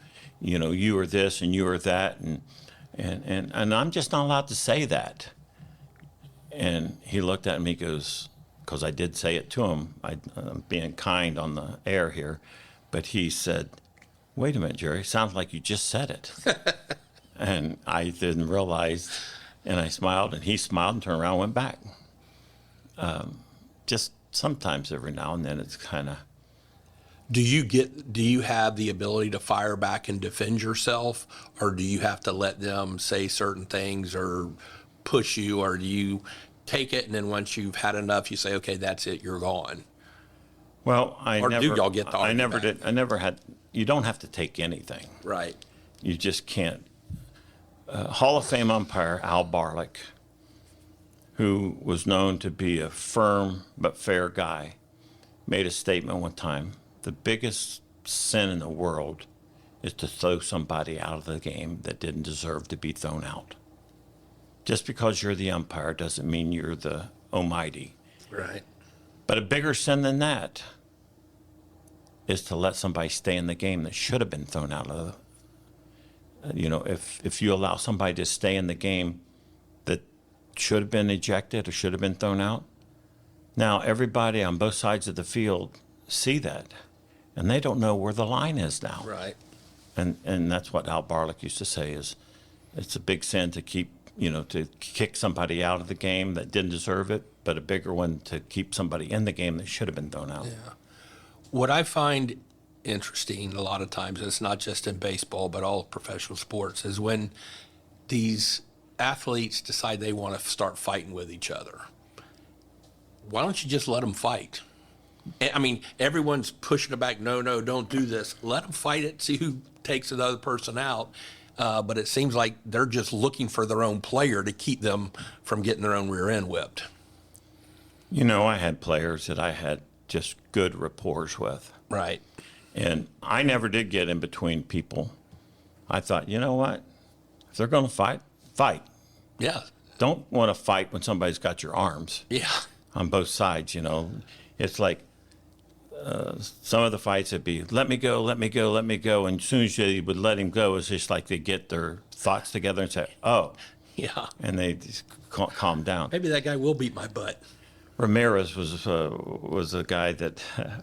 are this and you are that, and I'm just not allowed to say that. And he looked at me, goes, because I did say it to him, I'm being kind on the air here, but he said, wait a minute, Jerry, sounds like you just said it. And I didn't realize, and I smiled, and he smiled and turned around and went back. Just sometimes every now and then it's kind of. Do you have the ability to fire back and defend yourself, or do you have to let them say certain things or push you, or do you take it and then once you've had enough, you say, okay, that's it, you're gone? Well, do y'all get the I never argument? did. I never had. You don't have to take anything. Right. You just can't. Hall of Fame umpire Al Barlick, who was known to be a firm but fair guy, made a statement one time. The biggest sin in the world is to throw somebody out of the game that didn't deserve to be thrown out. Just because you're the umpire doesn't mean you're the almighty. Right. But a bigger sin than that is to let somebody stay in the game that should have been thrown out of if you allow somebody to stay in the game that should have been ejected or should have been thrown out, now everybody on both sides of the field see that, and they don't know where the line is now. Right. And that's what Al Barlick used to say is it's a big sin to to kick somebody out of the game that didn't deserve it, but a bigger one to keep somebody in the game that should have been thrown out. Yeah. What I find interesting a lot of times, it's not just in baseball, but all professional sports, is when these athletes decide they want to start fighting with each other. Why don't you just let them fight? I mean, everyone's pushing it back. No, don't do this. Let them fight it, see who takes the other person out. But it seems like they're just looking for their own player to keep them from getting their own rear end whipped. I had players that I had just good rapport with. Right. And I never did get in between people. I thought, you know what? If they're going to fight, fight. Yeah. Don't want to fight when somebody's got your arms. Yeah. On both sides, It's like some of the fights would be, let me go, let me go, let me go. And as soon as you would let him go, it's just like they get their thoughts together and say, oh. Yeah. And they just calm down. Maybe that guy will beat my butt. Ramirez was a guy that.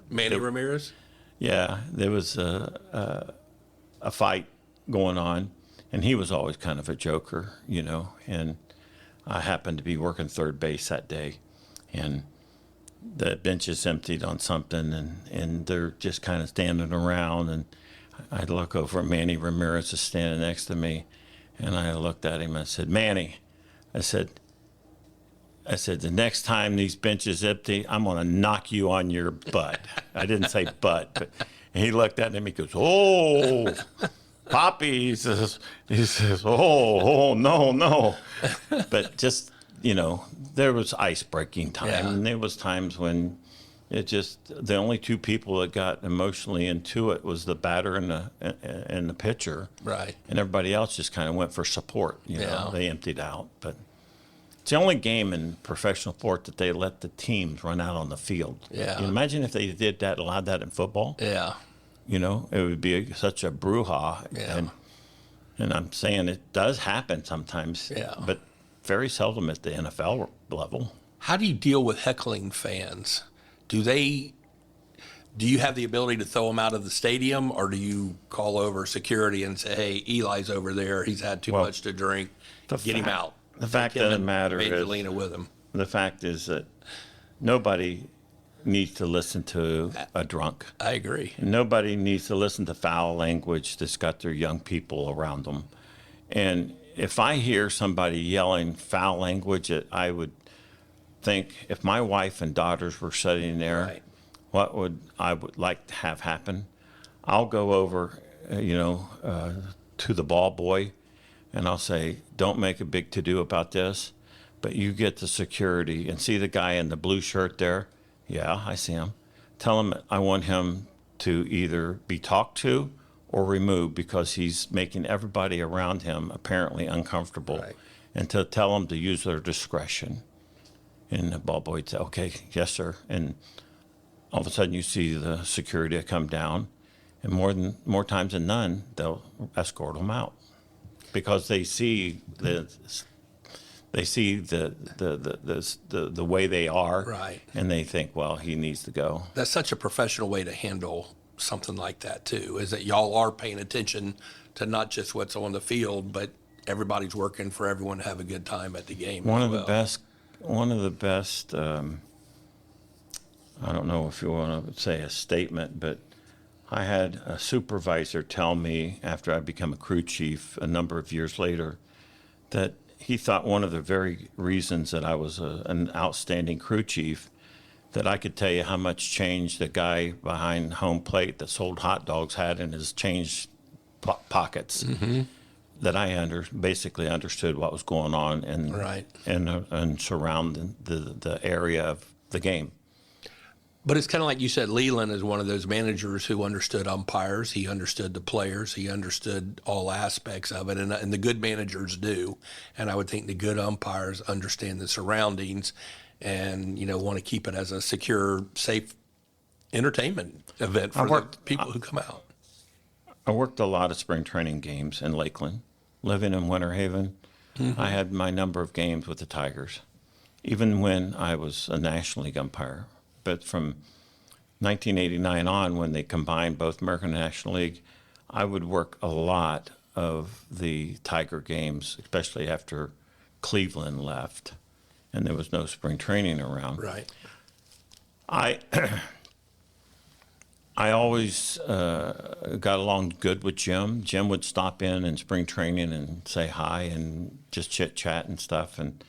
Manny Ramirez? Yeah, there was a fight going on, and he was always kind of a joker, and I happened to be working third base that day, and the bench is emptied on something, and they're just kind of standing around, and I look over, Manny Ramirez is standing next to me, and I looked at him and I said, Manny, I said, the next time these benches empty, I'm going to knock you on your butt. I didn't say butt, but and he looked at him. He goes, oh, Poppy. He says, oh, no. But just, there was ice breaking time. Yeah. And there was times when the only two people that got emotionally into it was the batter and the pitcher. Right. And everybody else just kind of went for support. They emptied out. But it's the only game in professional sport that they let the teams run out on the field. Yeah. Imagine if they did that, allowed that in football. Yeah. It would be such a brouhaha. Yeah. And I'm saying it does happen sometimes. Yeah. But very seldom at the NFL level. How do you deal with heckling fans? Do you have the ability to throw them out of the stadium, or do you call over security and say, hey, Eli's over there, he's had too much to drink, get him out? The fact of the matter is, Angelina with him. The fact is that nobody needs to listen to a drunk. I agree. Nobody needs to listen to foul language that's got their young people around them. And if I hear somebody yelling foul language, I would think if my wife and daughters were sitting there, Right. what would I would like to have happen? I'll go over, to the ball boy, and I'll say, "Don't make a big to-do about this, but you get the security and see the guy in the blue shirt there. Yeah, I see him. Tell him I want him to either be talked to or removed because he's making everybody around him apparently uncomfortable, Right. and to tell them to use their discretion." And the ball boy would say, "Okay, yes, sir." And all of a sudden you see the security come down, and more times than none, they'll escort them out because they see the way they are, Right. and they think, well, he needs to go. That's such a professional way to handle something like that too, is that y'all are paying attention to not just what's on the field, but everybody's working for everyone to have a good time at the game. One as of the well. best. I don't know if you want to say a statement, but I had a supervisor tell me after I became a crew chief a number of years later that he thought one of the very reasons that I was an outstanding crew chief, that I could tell you how much change the guy behind home plate that sold hot dogs had in his change pockets. Mm-hmm. That I basically understood what was going on Right. and surrounding the area of the game. But it's kind of like you said, Layne is one of those managers who understood umpires. He understood the players. He understood all aspects of it, and the good managers do. And I would think the good umpires understand the surroundings and, want to keep it as a secure, safe entertainment event for the people who come out. I worked a lot of spring training games in Lakeland. Living in Winter Haven, Mm-hmm. I had my number of games with the Tigers, even when I was a National League umpire. But from 1989 on, when they combined both American and National League, I would work a lot of the Tiger games, especially after Cleveland left and there was no spring training around. Right. I always got along good with Jim. Jim would stop in spring training and say hi and just chit chat and stuff. And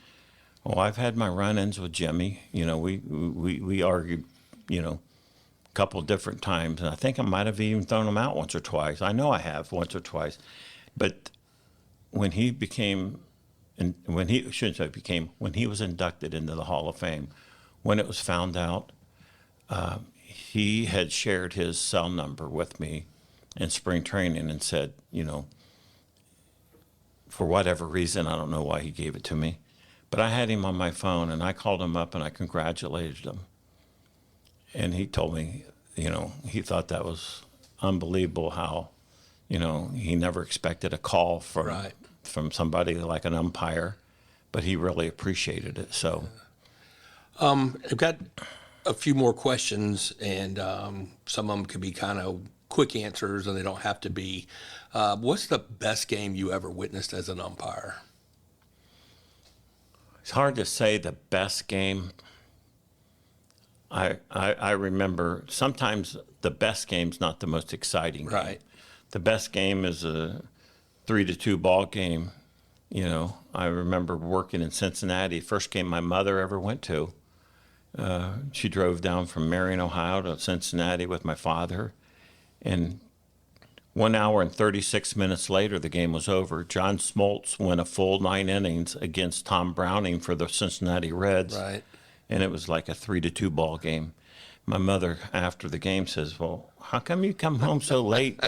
I've had my run-ins with Jimmy. We argued, a couple different times, and I think I might have even thrown him out once or twice. I know I have once or twice, but when he when he was inducted into the Hall of Fame, when it was found out. He had shared his cell number with me in spring training and said, for whatever reason, I don't know why he gave it to me, but I had him on my phone and I called him up and I congratulated him. And he told me, he thought that was unbelievable how, he never expected a call from somebody like an umpire, but he really appreciated it. So I've got a few more questions, and some of them could be kind of quick answers, and they don't have to be. What's the best game you ever witnessed as an umpire? it's hard to say the best game. I remember sometimes the best game's not the most exciting game. Right. The best game is a 3-2 ball game. I remember working in Cincinnati, first game my mother ever went to. She drove down from Marion, Ohio to Cincinnati with my father. And 1 hour and 36 minutes later, the game was over. John Smoltz went a full 9 innings against Tom Browning for the Cincinnati Reds. Right. And it was like a 3-2 ball game. My mother, after the game, says, "Well, how come you come home so late?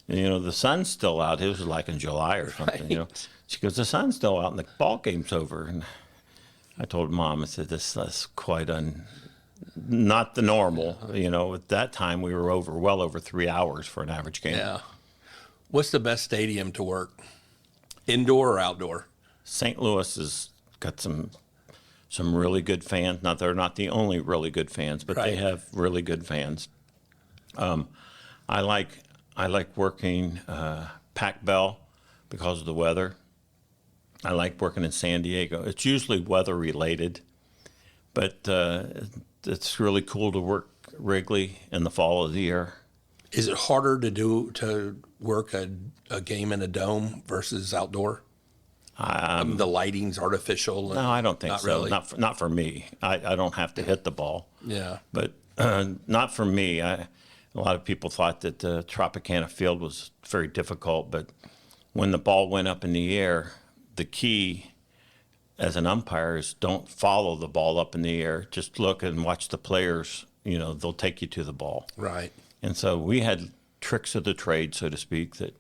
The sun's still out." It was like in July or something. Right. She goes, "The sun's still out and the ball game's over." And I told Mom, I said, "That's quite not the normal." At that time we were well over 3 hours for an average game. Yeah. What's the best stadium to work? Indoor or outdoor? St. St. Louis has got some really good fans. Now, they're not the only really good fans, but they Right. have really good fans. I like working Pac Bell because of the weather. I like working in San Diego. It's usually weather related, but it's really cool to work Wrigley in the fall of the year. Is it harder to work a game in a dome versus outdoor? The lighting's artificial. No, I don't think not so. Really. Not for me. I don't have to hit the ball. Yeah. But not for me. A lot of people thought that Tropicana Field was very difficult, but when the ball went up in the air, the key as an umpire is don't follow the ball up in the air. Just look and watch the players. They'll take you to the ball. Right. And so we had tricks of the trade, so to speak, that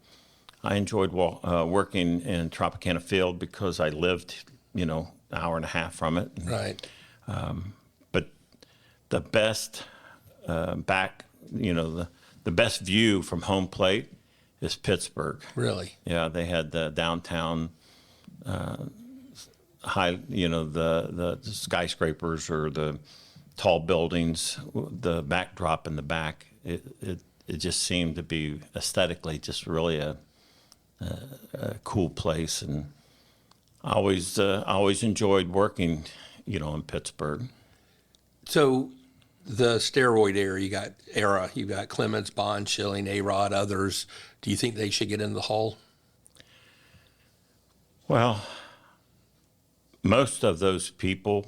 I enjoyed working in Tropicana Field because I lived, an hour and a half from it. Right. But the best the best view from home plate is Pittsburgh. Really? Yeah, they had the downtown high, the skyscrapers or the tall buildings, the backdrop in the back. It just seemed to be aesthetically just really a cool place, and I always enjoyed working, in Pittsburgh. So, the steroid era, you got Clemens, Bond, Schilling, A-Rod, others. Do you think they should get in the Hall? Well, most of those people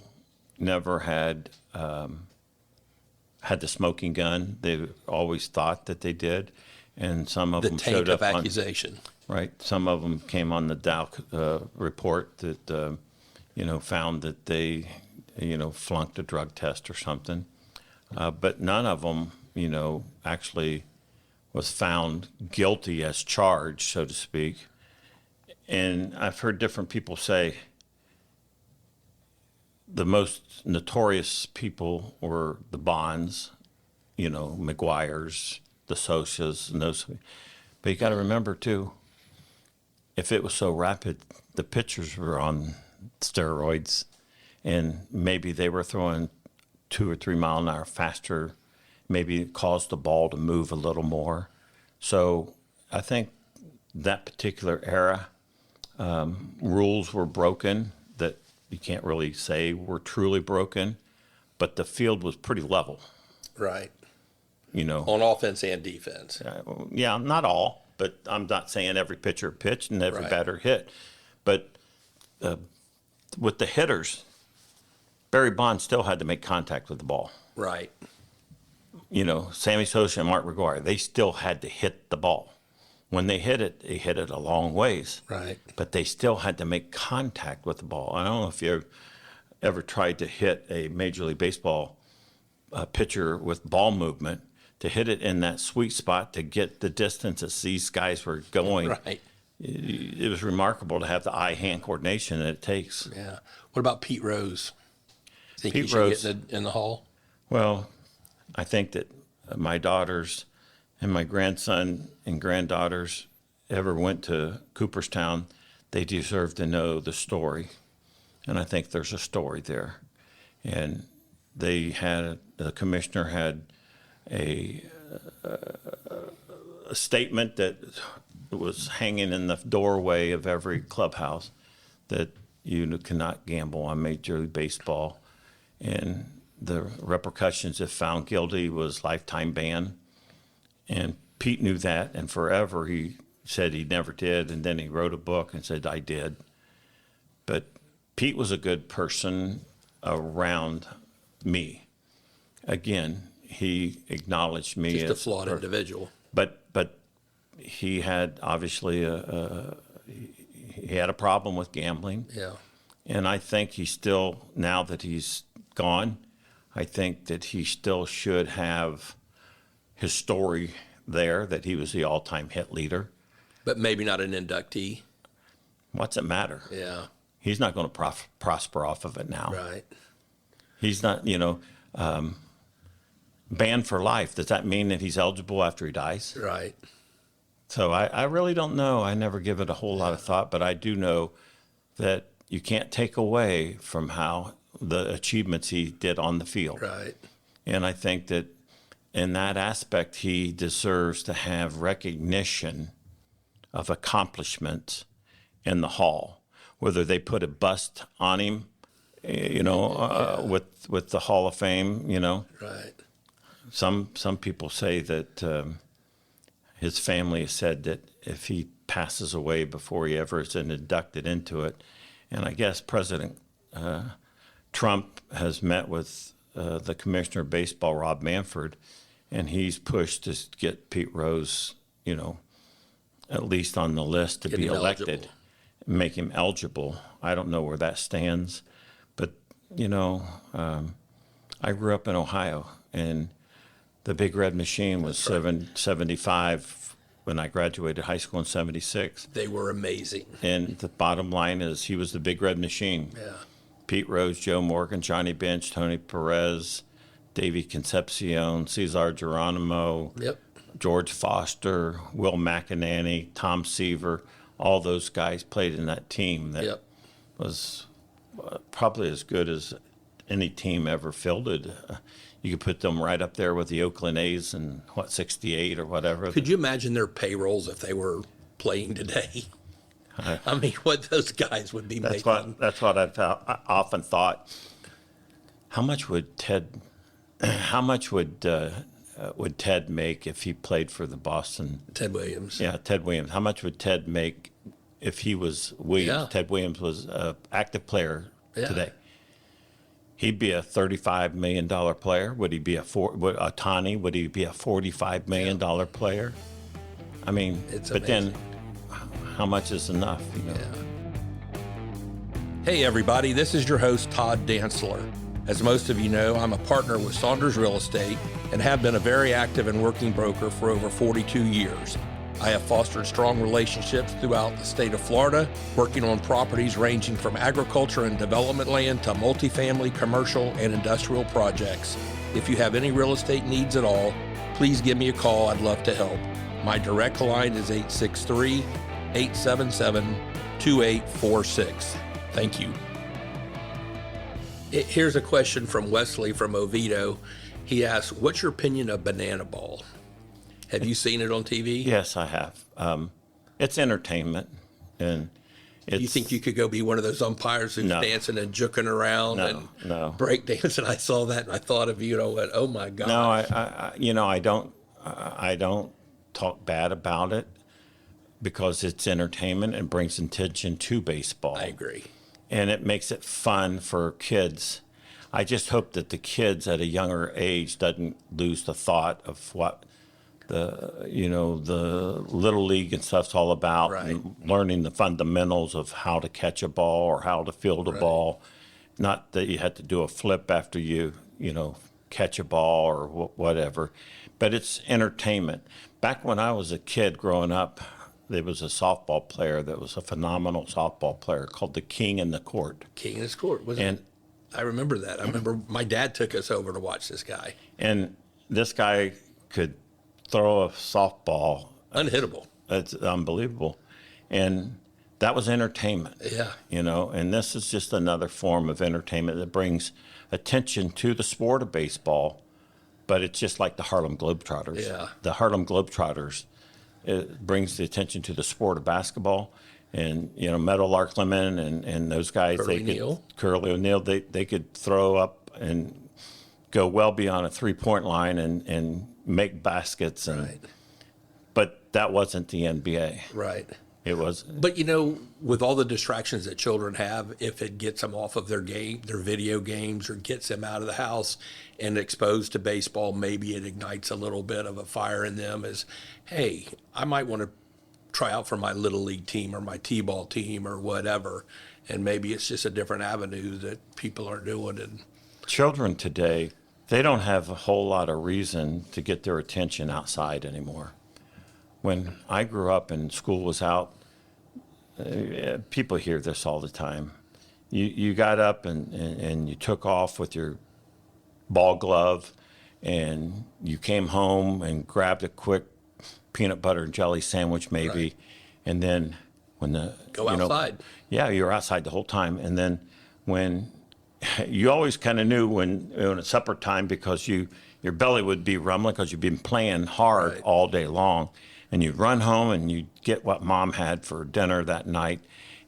never had the smoking gun. They always thought that they did, and some of them showed up The taint of accusation. Right. Some of them came on the Dow report that, found that they, flunked a drug test or something. But none of them, actually was found guilty as charged, so to speak. And I've heard different people say the most notorious people were the Bonds, McGuire's, the Sosas, and those. But you got to remember, too, if it was so rapid, the pitchers were on steroids, and maybe they were throwing 2 or 3 mile an hour faster, maybe it caused the ball to move a little more. So I think that particular era, rules were broken that you can't really say were truly broken, but the field was pretty level. Right. On offense and defense. Yeah, not all. But I'm not saying every pitcher pitched and every Right. batter hit. But with the hitters, Barry Bonds still had to make contact with the ball. Right. Sammy Sosa and Mark McGwire, they still had to hit the ball. When they hit it a long ways. Right. But they still had to make contact with the ball. I don't know if you ever tried to hit a Major League Baseball pitcher with ball movement, to hit it in that sweet spot to get the distance as these guys were going. Right. It was remarkable to have the eye-hand coordination that it takes. Yeah. What about Pete Rose? Think Pete he should Rose, get in the Hall? Well, I think that my daughters and my grandson and granddaughters ever went to Cooperstown, they deserve to know the story. And I think there's a story there. And the commissioner had a statement that was hanging in the doorway of every clubhouse that you cannot gamble on Major League Baseball. And the repercussions, if found guilty, was lifetime ban. And Pete knew that, and forever he said he never did, and then he wrote a book and said, I did. But Pete was a good person around me. Again, he acknowledged me Just as a flawed individual. But he had obviously he had a problem with gambling. Yeah. And I think he still, now that he's gone, I think that he still should have his story there, that he was the all-time hit leader. But maybe not an inductee. What's it matter? Yeah. He's not going to prosper off of it now. Right. He's not, banned for life. Does that mean that he's eligible after he dies? Right. So I really don't know. I never give it a whole lot of thought, but I do know that you can't take away from how the achievements he did on the field. Right. And I think that in that aspect, he deserves to have recognition of accomplishments in the Hall, whether they put a bust on him, with the Hall of Fame, Right. Some people say that his family has said that if he passes away before he ever is inducted into it. And I guess President Trump has met with the Commissioner of Baseball, Rob Manfred, and he's pushed to get Pete Rose, at least on the list to be elected, eligible. Make him eligible. I don't know where that stands, but I grew up in Ohio, and the Big Red Machine was 75 when I graduated high school in 76. They were amazing. And the bottom line is he was the Big Red Machine. Yeah. Pete Rose, Joe Morgan, Johnny Bench, Tony Perez, Davey Concepcion, Cesar Geronimo, George Foster, Will McInerney, Tom Seaver, all those guys played in that team that was probably as good as any team ever fielded. You could put them right up there with the Oakland A's in, 68 or whatever. Could you imagine their payrolls if they were playing today? I mean, what those guys would be making. That's what I often thought. How much would Ted make if he played for the Boston? Ted Williams. Yeah, Ted Williams. How much would Ted make if he was Williams? Yeah. Ted Williams was an active player today. He'd be a $35 million player. Would he be Ohtani? Would he be a $45 million player? I mean, it's but amazing. Then how much is enough? Yeah. Hey, everybody. This is your host, Todd Dantzler. As most of you know, I'm a partner with Saunders Real Estate and have been a very active and working broker for over 42 years. I have fostered strong relationships throughout the state of Florida, working on properties ranging from agriculture and development land to multifamily, commercial, and industrial projects. If you have any real estate needs at all, please give me a call. I'd love to help. My direct line is 863-877-2846. Thank you. Here's a question from Wesley from Oviedo. He asks, what's your opinion of banana ball? Have you seen it on TV? Yes, I have. It's entertainment, and you think you could go be one of those umpires who's dancing and juking around and break dancing? I saw that and I thought of you. Went, oh my God. No, I don't talk bad about it because it's entertainment and brings attention to baseball. I agree, and it makes it fun for kids. I just hope that the kids at a younger age doesn't lose the thought of what the little league and stuff's all about, and learning the fundamentals of how to catch a ball or how to field a ball. Not that you had to do a flip after you catch a ball or whatever, but it's entertainment. Back when I was a kid growing up, there was a softball player that was a phenomenal softball player called the King in the Court. King in his Court, wasn't it? I remember that. I remember my dad took us over to watch this guy. And this guy could throw a softball. Unhittable. It's unbelievable. And that was entertainment. Yeah. And this is just another form of entertainment that brings attention to the sport of baseball, but it's just like the Harlem Globetrotters. Yeah. The Harlem Globetrotters, it brings the attention to the sport of basketball. And, Meadowlark Lemon and those guys, Curly O'Neill, they could throw up and go well beyond a three-point line and make baskets. But that wasn't the NBA. Right. It was. But, with all the distractions that children have, if it gets them off of their video games, or gets them out of the house and exposed to baseball, maybe it ignites a little bit of a fire in them as, hey, I might want to try out for my little league team or my t-ball team or whatever, and maybe it's just a different avenue that people are doing. And children today, they don't have a whole lot of reason to get their attention outside anymore. When I grew up and school was out, people hear this all the time. You got up and you took off with your ball glove, and you came home and grabbed a quick peanut butter and jelly sandwich maybe, and then when outside. You were outside the whole time. And then when you always kind of knew when it's supper time, because your belly would be rumbling because you've been playing hard all day long, and you'd run home and you'd get what mom had for dinner that night,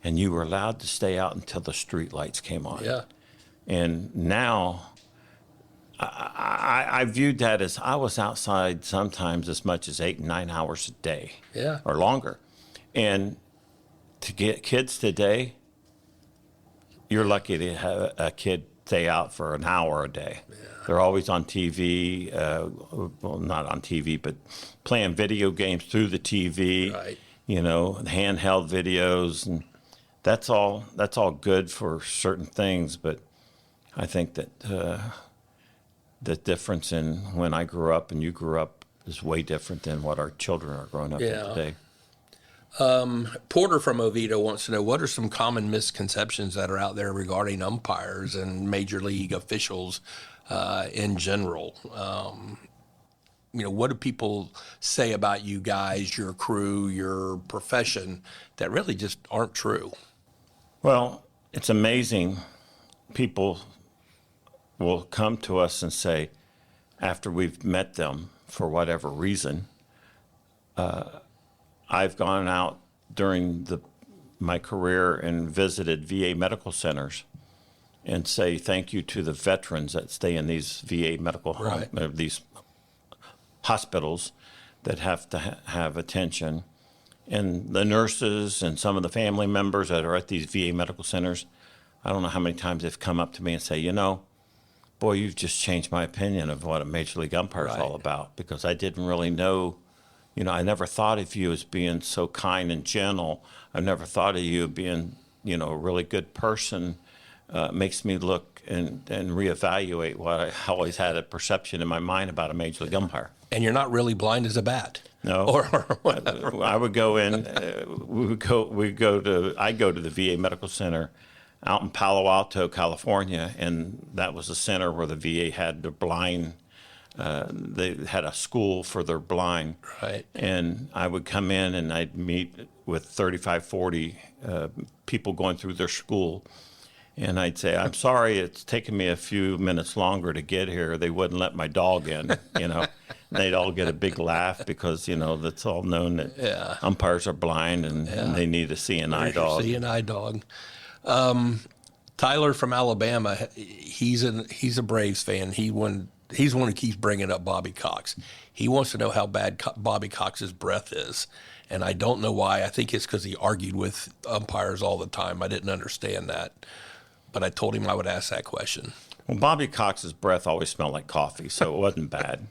and you were allowed to stay out until the street lights came on. Yeah. And now I viewed that as I was outside sometimes as much as 8 and 9 hours a day, or longer. And to get kids today, you're lucky to have a kid stay out for an hour a day. Yeah. They're always on TV, well, not on TV, but playing video games through the TV, right. Handheld videos, and that's all good for certain things. But I think that the difference in when I grew up and you grew up is way different than what our children are growing up in today. Porter from Oviedo wants to know, what are some common misconceptions that are out there regarding umpires and major league officials in general? What do people say about you guys, your crew, your profession that really just aren't true? Well, it's amazing. People will come to us and say, after we've met them for whatever reason, I've gone out during my career and visited VA medical centers and say thank you to the veterans that stay in these VA medical these hospitals that have to have attention. And the nurses and some of the family members that are at these VA medical centers, I don't know how many times they've come up to me and say, boy, you've just changed my opinion of what a major league umpire is all about, because I didn't really know. I never thought of you as being so kind and gentle. I never thought of you being, a really good person. Makes me look and reevaluate what I always had a perception in my mind about a major league umpire. And you're not really blind as a bat. No. Or whatever. I would go in. I go to the VA Medical Center out in Palo Alto, California, and that was the center where the VA had the blind. They had a school for their blind. Right. And I would come in and I'd meet with 35, 40 people going through their school. And I'd say, I'm sorry, it's taken me a few minutes longer to get here. They wouldn't let my dog in, They'd all get a big laugh because, that's all known that umpires are blind and they need a CNI dog. CNI dog. Tyler from Alabama, he's a Braves fan. He's one who keeps bringing up Bobby Cox. He wants to know how bad Bobby Cox's breath is. And I don't know why. I think it's because he argued with umpires all the time. I didn't understand that. But I told him I would ask that question. Well, Bobby Cox's breath always smelled like coffee, so it wasn't bad.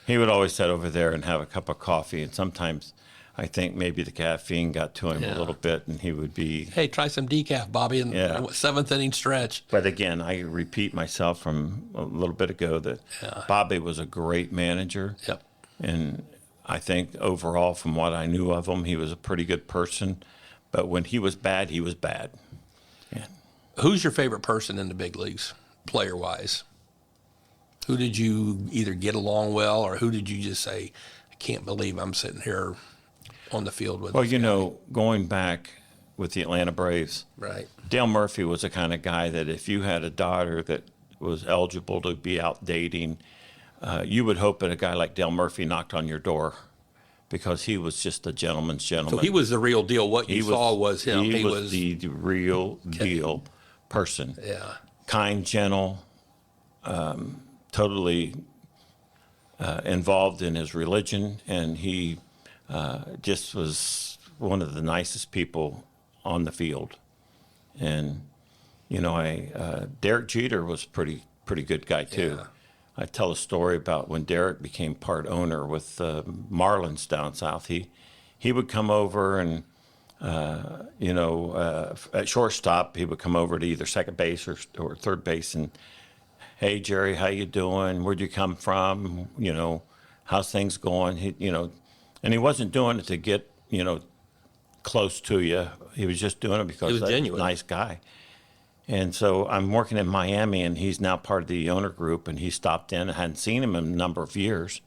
He would always sit over there and have a cup of coffee. And sometimes I think maybe the caffeine got to him a little bit, and he would be... Hey, try some decaf, Bobby, in the seventh inning stretch. But again, I repeat myself from a little bit ago that Bobby was a great manager. Yep. And I think overall, from what I knew of him, he was a pretty good person. But when he was bad, he was bad. Yeah. Who's your favorite person in the big leagues, player-wise? Who did you either get along well, or who did you just say, I can't believe I'm sitting here on the field with? Well, going back with the Atlanta Braves, right? Dale Murphy was the kind of guy that if you had a daughter that was eligible to be out dating, you would hope that a guy like Dale Murphy knocked on your door, because he was just a gentleman's gentleman. So he was the real deal. What you saw was him. He was the real deal person. Yeah. Kind, gentle, totally involved in his religion, and he just was one of the nicest people on the field. And Derek Jeter was pretty good guy too. Yeah. I tell a story about when Derek became part owner with Marlins down south. He would come over and at shortstop he would come over to either second base or third base and, hey Jerry, how you doing? Where'd you come from? How's things going? And he wasn't doing it to get close to you. He was just doing it because he's a nice guy. And so I'm working in Miami, and he's now part of the owner group, and he stopped in. I hadn't seen him in a number of years.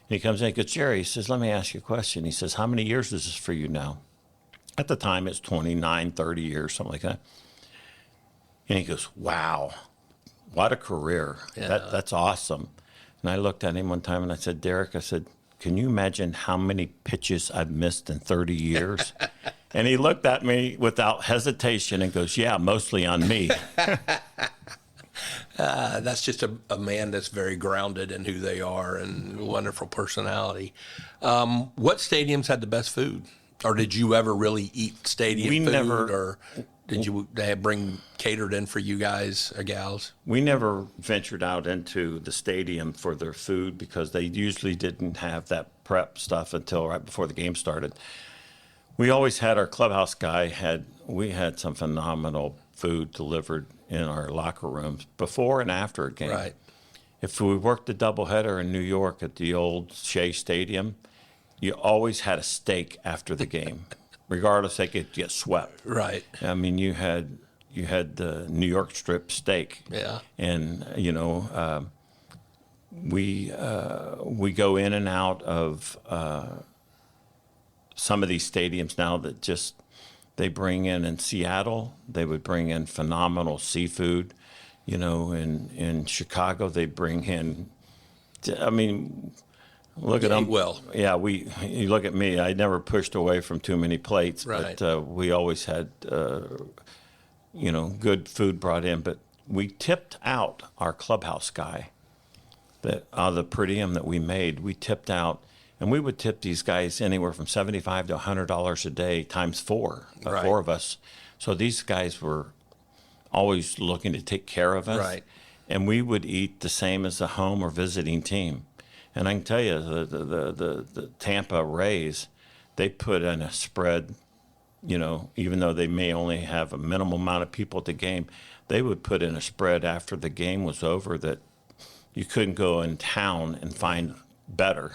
And he comes in and goes, Jerry, he says, let me ask you a question. He says, how many years is this for you now? At the time, it's 29, 30 years, something like that. And he goes, wow, what a career. Yeah. That's awesome. And I looked at him one time, and I said, Derek, I said, can you imagine how many pitches I've missed in 30 years? And he looked at me without hesitation and goes, yeah, mostly on me. That's just a man that's very grounded in who they are and a wonderful personality. What stadiums had the best food? Or did you ever really eat stadium We food? never- Or did they bring catered in for you guys or gals? We never ventured out into the stadium for their food because they usually didn't have that prep stuff until right before the game started. We always had our clubhouse guy we had some phenomenal food delivered in our locker rooms before and after a game. Right. If we worked a doubleheader in New York at the old Shea Stadium, you always had a steak after the game, regardless they could get swept. Right. I mean, you had the New York strip steak. Yeah. And we go in and out of some of these stadiums now that just they bring in Seattle, they would bring in phenomenal seafood. In Chicago, they bring in, I mean, look at them. Well. Yeah, you look at me, I never pushed away from too many plates, Right. but we always had, good food brought in. But we tipped out our clubhouse guy, the per diem that we made, we tipped out. And we would tip these guys anywhere from $75 to $100 a day times four, Right. 4 of us. So these guys were always looking to take care of us. Right. And we would eat the same as the home or visiting team. And I can tell you, the Tampa Rays, they put in a spread, even though they may only have a minimal amount of people at the game, they would put in a spread after the game was over that you couldn't go in town and find better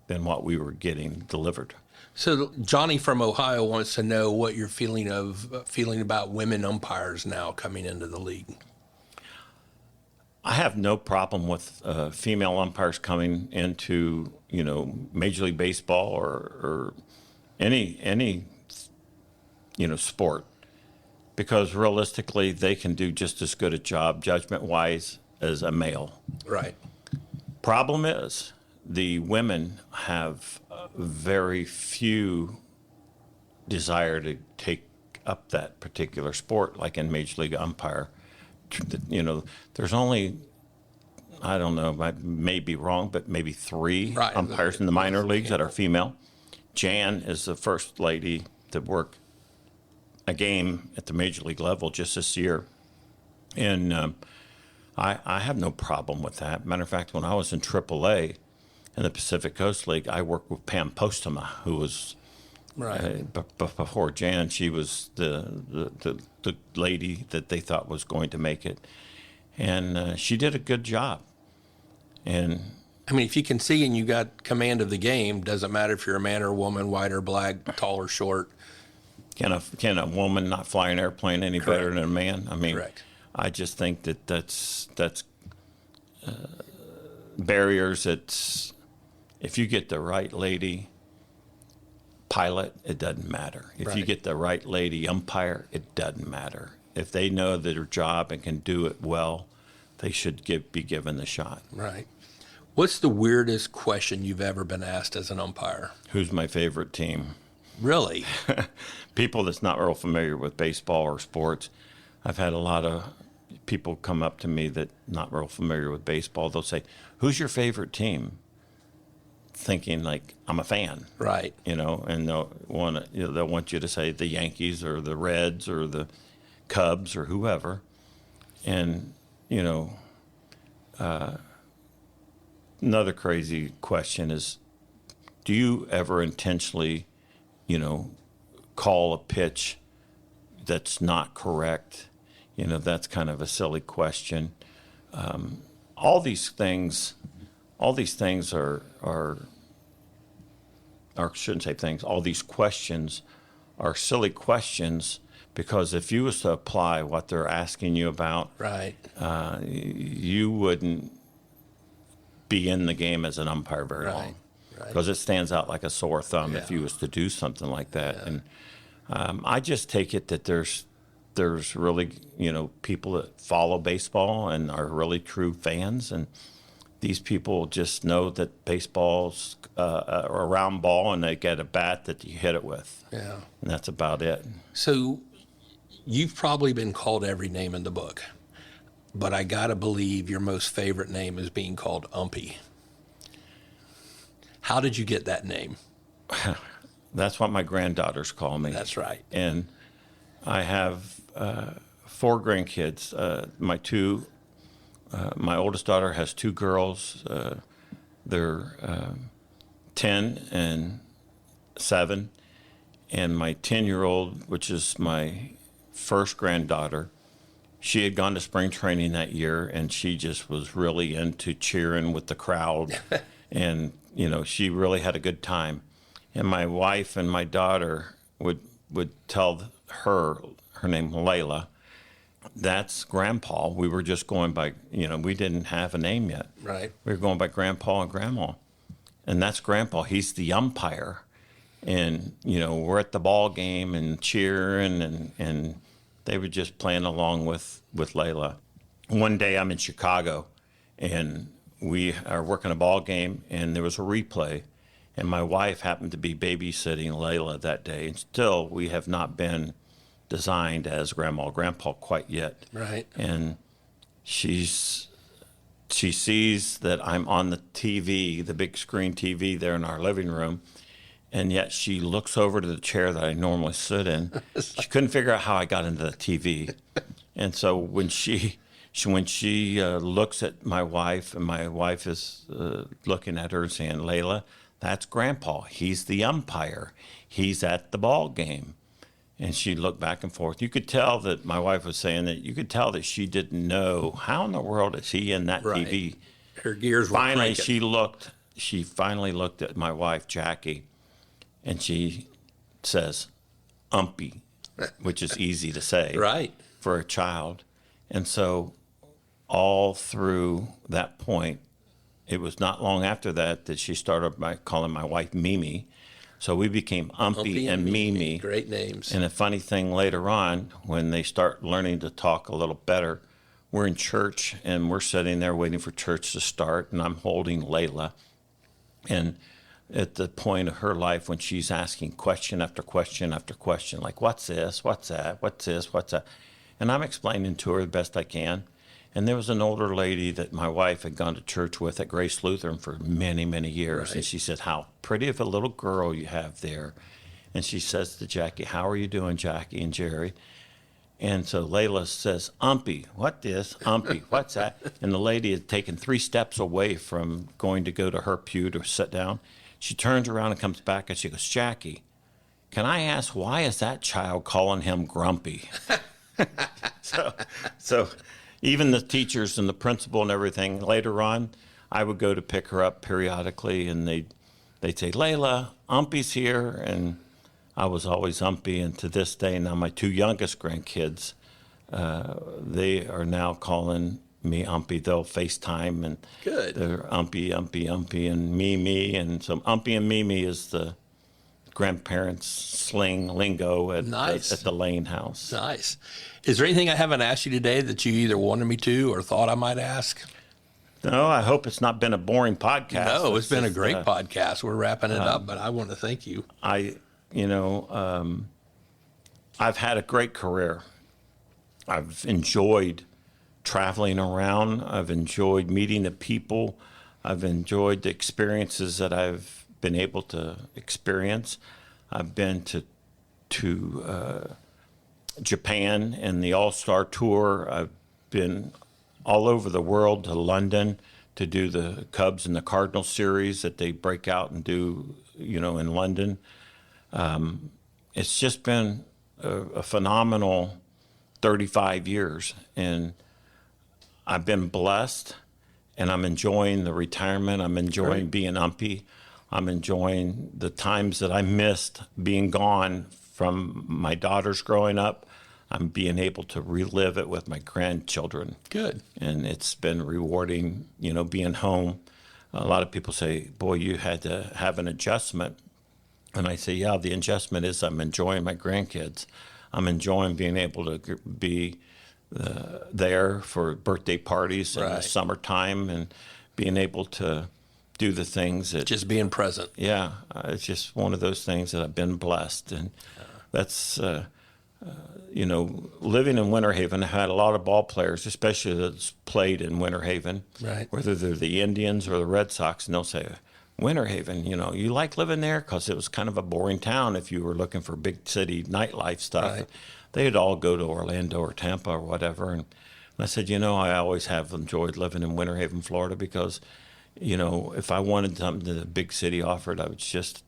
than what we were getting delivered. So Johnny from Ohio wants to know what you're feeling about women umpires now coming into the league. I have no problem with female umpires coming into Major League Baseball or any sport, because realistically they can do just as good a job judgment wise as a male. Right. Problem is, the women have very few desire to take up that particular sport, like in Major League Umpire. There's only, I don't know, I may be wrong, but maybe 3 Right. umpires in the minor leagues that are female. Jan is the first lady to work a game at the Major League level just this year. And I have no problem with that. Matter of fact, when I was in AAA, in the Pacific Coast League, I worked with Pam Postema, who was Right. before Jan. She was the lady that they thought was going to make it, and she did a good job. And I mean, if you can see and you got command of the game, doesn't matter if you're a man or a woman, white or black, tall or short. can a woman not fly an airplane any better than a man? I mean, Correct. I just think that's barriers. If you get the right lady pilot, it doesn't matter. If you Right. get the right lady umpire, it doesn't matter. If they know their job and can do it well, they should be given the shot. Right. What's the weirdest question you've ever been asked as an umpire? Who's my favorite team? Really? People that's not real familiar with baseball or sports, I've had a lot of people come up to me that not real familiar with baseball. They'll say, "Who's your favorite team?" Thinking like I'm a fan, Right. and they'll want you to say the Yankees or the Reds or the Cubs or whoever, and another crazy question is, do you ever intentionally, call a pitch that's not correct? That's kind of a silly question. All these things are or shouldn't say things, all these questions are silly questions, because if you was to apply what they're asking you about, Right. you wouldn't be in the game as an umpire very Right. long, Right. because it stands out like a sore thumb if Yeah. you was to do something like that. And I just take it that there's really people that follow baseball and are really true fans, and these people just know that baseball's a round ball and they get a bat that you hit it with, Yeah. and that's about it. So you've probably been called every name in the book, but I got to believe your most favorite name is being called Umpy. How did you get that name? That's what my granddaughters call me. That's right. And I have 4 grandkids. My oldest daughter has 2 girls. They're 10 and 7. And my 10-year-old, which is my first granddaughter, she had gone to spring training that year, and she just was really into cheering with the crowd. And, she really had a good time. And my wife and my daughter would tell her name Layla, that's Grandpa. We were just going by, we didn't have a name yet. Right. We were going by Grandpa and Grandma. And that's Grandpa. He's the umpire. And, we're at the ball game and cheering, and they were just playing along with Layla. One day I'm in Chicago, and we are working a ball game, and there was a replay. And my wife happened to be babysitting Layla that day. And still, we have not been designed as Grandma or Grandpa quite yet. Right. And she sees that I'm on the TV, the big screen TV there in our living room. And yet she looks over to the chair that I normally sit in. She couldn't figure out how I got into the TV. And so when she looks at my wife, and my wife is looking at her and saying, Layla, that's Grandpa. He's the umpire. He's at the ball game. And she looked back and forth. You could tell that my wife was saying that you could tell that she didn't know how in the world is he in that Right. TV. Her gears were Finally, cranking. she finally looked at my wife, Jackie, and she says, Umpy, which is easy to say Right. for a child. And so all through that point, it was not long after that she started by calling my wife Mimi. So we became Umpy and Mimi. Great names. And a funny thing later on, when they start learning to talk a little better, we're in church and we're sitting there waiting for church to start, and I'm holding Layla. And at the point of her life when she's asking question after question after question, like, what's this, what's that, what's this, what's that? And I'm explaining to her the best I can. And there was an older lady that my wife had gone to church with at Grace Lutheran for many, many years. Right. And she said, how pretty of a little girl you have there. And she says to Jackie, how are you doing, Jackie and Jerry? And so Layla says, Umpy, what this? Umpy, what's that? And the lady had taken 3 steps away from going to go to her pew to sit down. She turns around and comes back and she goes, Jackie, can I ask, why is that child calling him grumpy? So even the teachers and the principal and everything, later on, I would go to pick her up periodically, and they'd say, Layla, Umpy's here. And I was always Umpy. And to this day, now my 2 youngest grandkids, they are now calling me Umpy. They'll FaceTime, and Good. they're Umpy, Umpy, Umpy, and Mimi. And so Umpy and Mimi is the grandparents' sling lingo at the Layne house. Nice. Is there anything I haven't asked you today that you either wanted me to or thought I might ask? No, I hope it's not been a boring podcast. No, it's been a great podcast. We're wrapping it up, but I want to thank you. I've had a great career. I've enjoyed traveling around. I've enjoyed meeting the people. I've enjoyed the experiences that I've been able to experience. I've been to Japan and the All-Star Tour. I've been all over the world, to London to do the Cubs and the Cardinals series that they break out and do, in London. It's just been a phenomenal 35 years, and I've been blessed, and I'm enjoying the retirement. I'm enjoying being Umpy. I'm enjoying the times that I missed being gone from my daughters growing up. I'm being able to relive it with my grandchildren. Good. And it's been rewarding, being home. A lot of people say, boy, you had to have an adjustment. And I say, yeah, the adjustment is I'm enjoying my grandkids. I'm enjoying being able to be there for birthday parties in the summertime, and being able to do the things that... Just being present. Yeah, it's just one of those things that I've been blessed. And that's... living in Winter Haven, I had a lot of ball players, especially that's played in Winter Haven, right? Whether they're the Indians or the Red Sox, and they'll say, Winter Haven, you like living there because it was kind of a boring town if you were looking for big city nightlife stuff. Right. They'd all go to Orlando or Tampa or whatever. And I said, I always have enjoyed living in Winter Haven, Florida, because, if I wanted something that a big city offered, I was just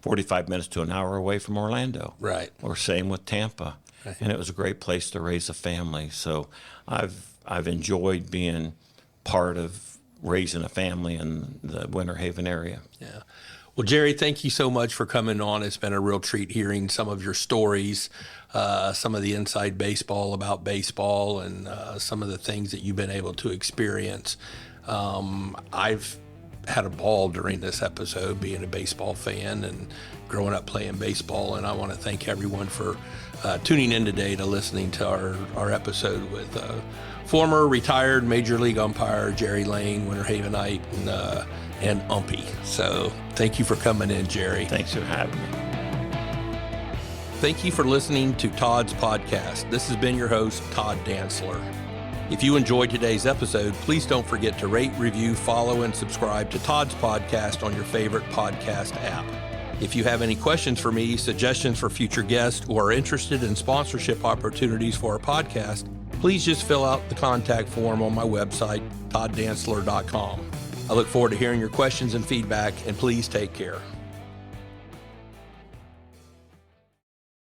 45 minutes to an hour away from Orlando. Right. Or same with Tampa. Right. And it was a great place to raise a family. So I've enjoyed being part of raising a family in the Winter Haven area. Yeah. Well, Jerry, thank you so much for coming on. It's been a real treat hearing some of your stories, some of the inside baseball about baseball, and some of the things that you've been able to experience. I've had a ball during this episode being a baseball fan and growing up playing baseball, and I want to thank everyone for tuning in today to listening to our episode with former retired Major League umpire Jerry Layne, Winter Havenite, and Umpy. So thank you for coming in, Jerry. Thanks for having me. Thank you for listening to Todd's podcast. This has been your host, Todd Dantzler. If you enjoyed today's episode, please don't forget to rate, review, follow, and subscribe to Todd's podcast on your favorite podcast app. If you have any questions for me, suggestions for future guests, or are interested in sponsorship opportunities for our podcast, please just fill out the contact form on my website, todddantzler.com. I look forward to hearing your questions and feedback, and please take care.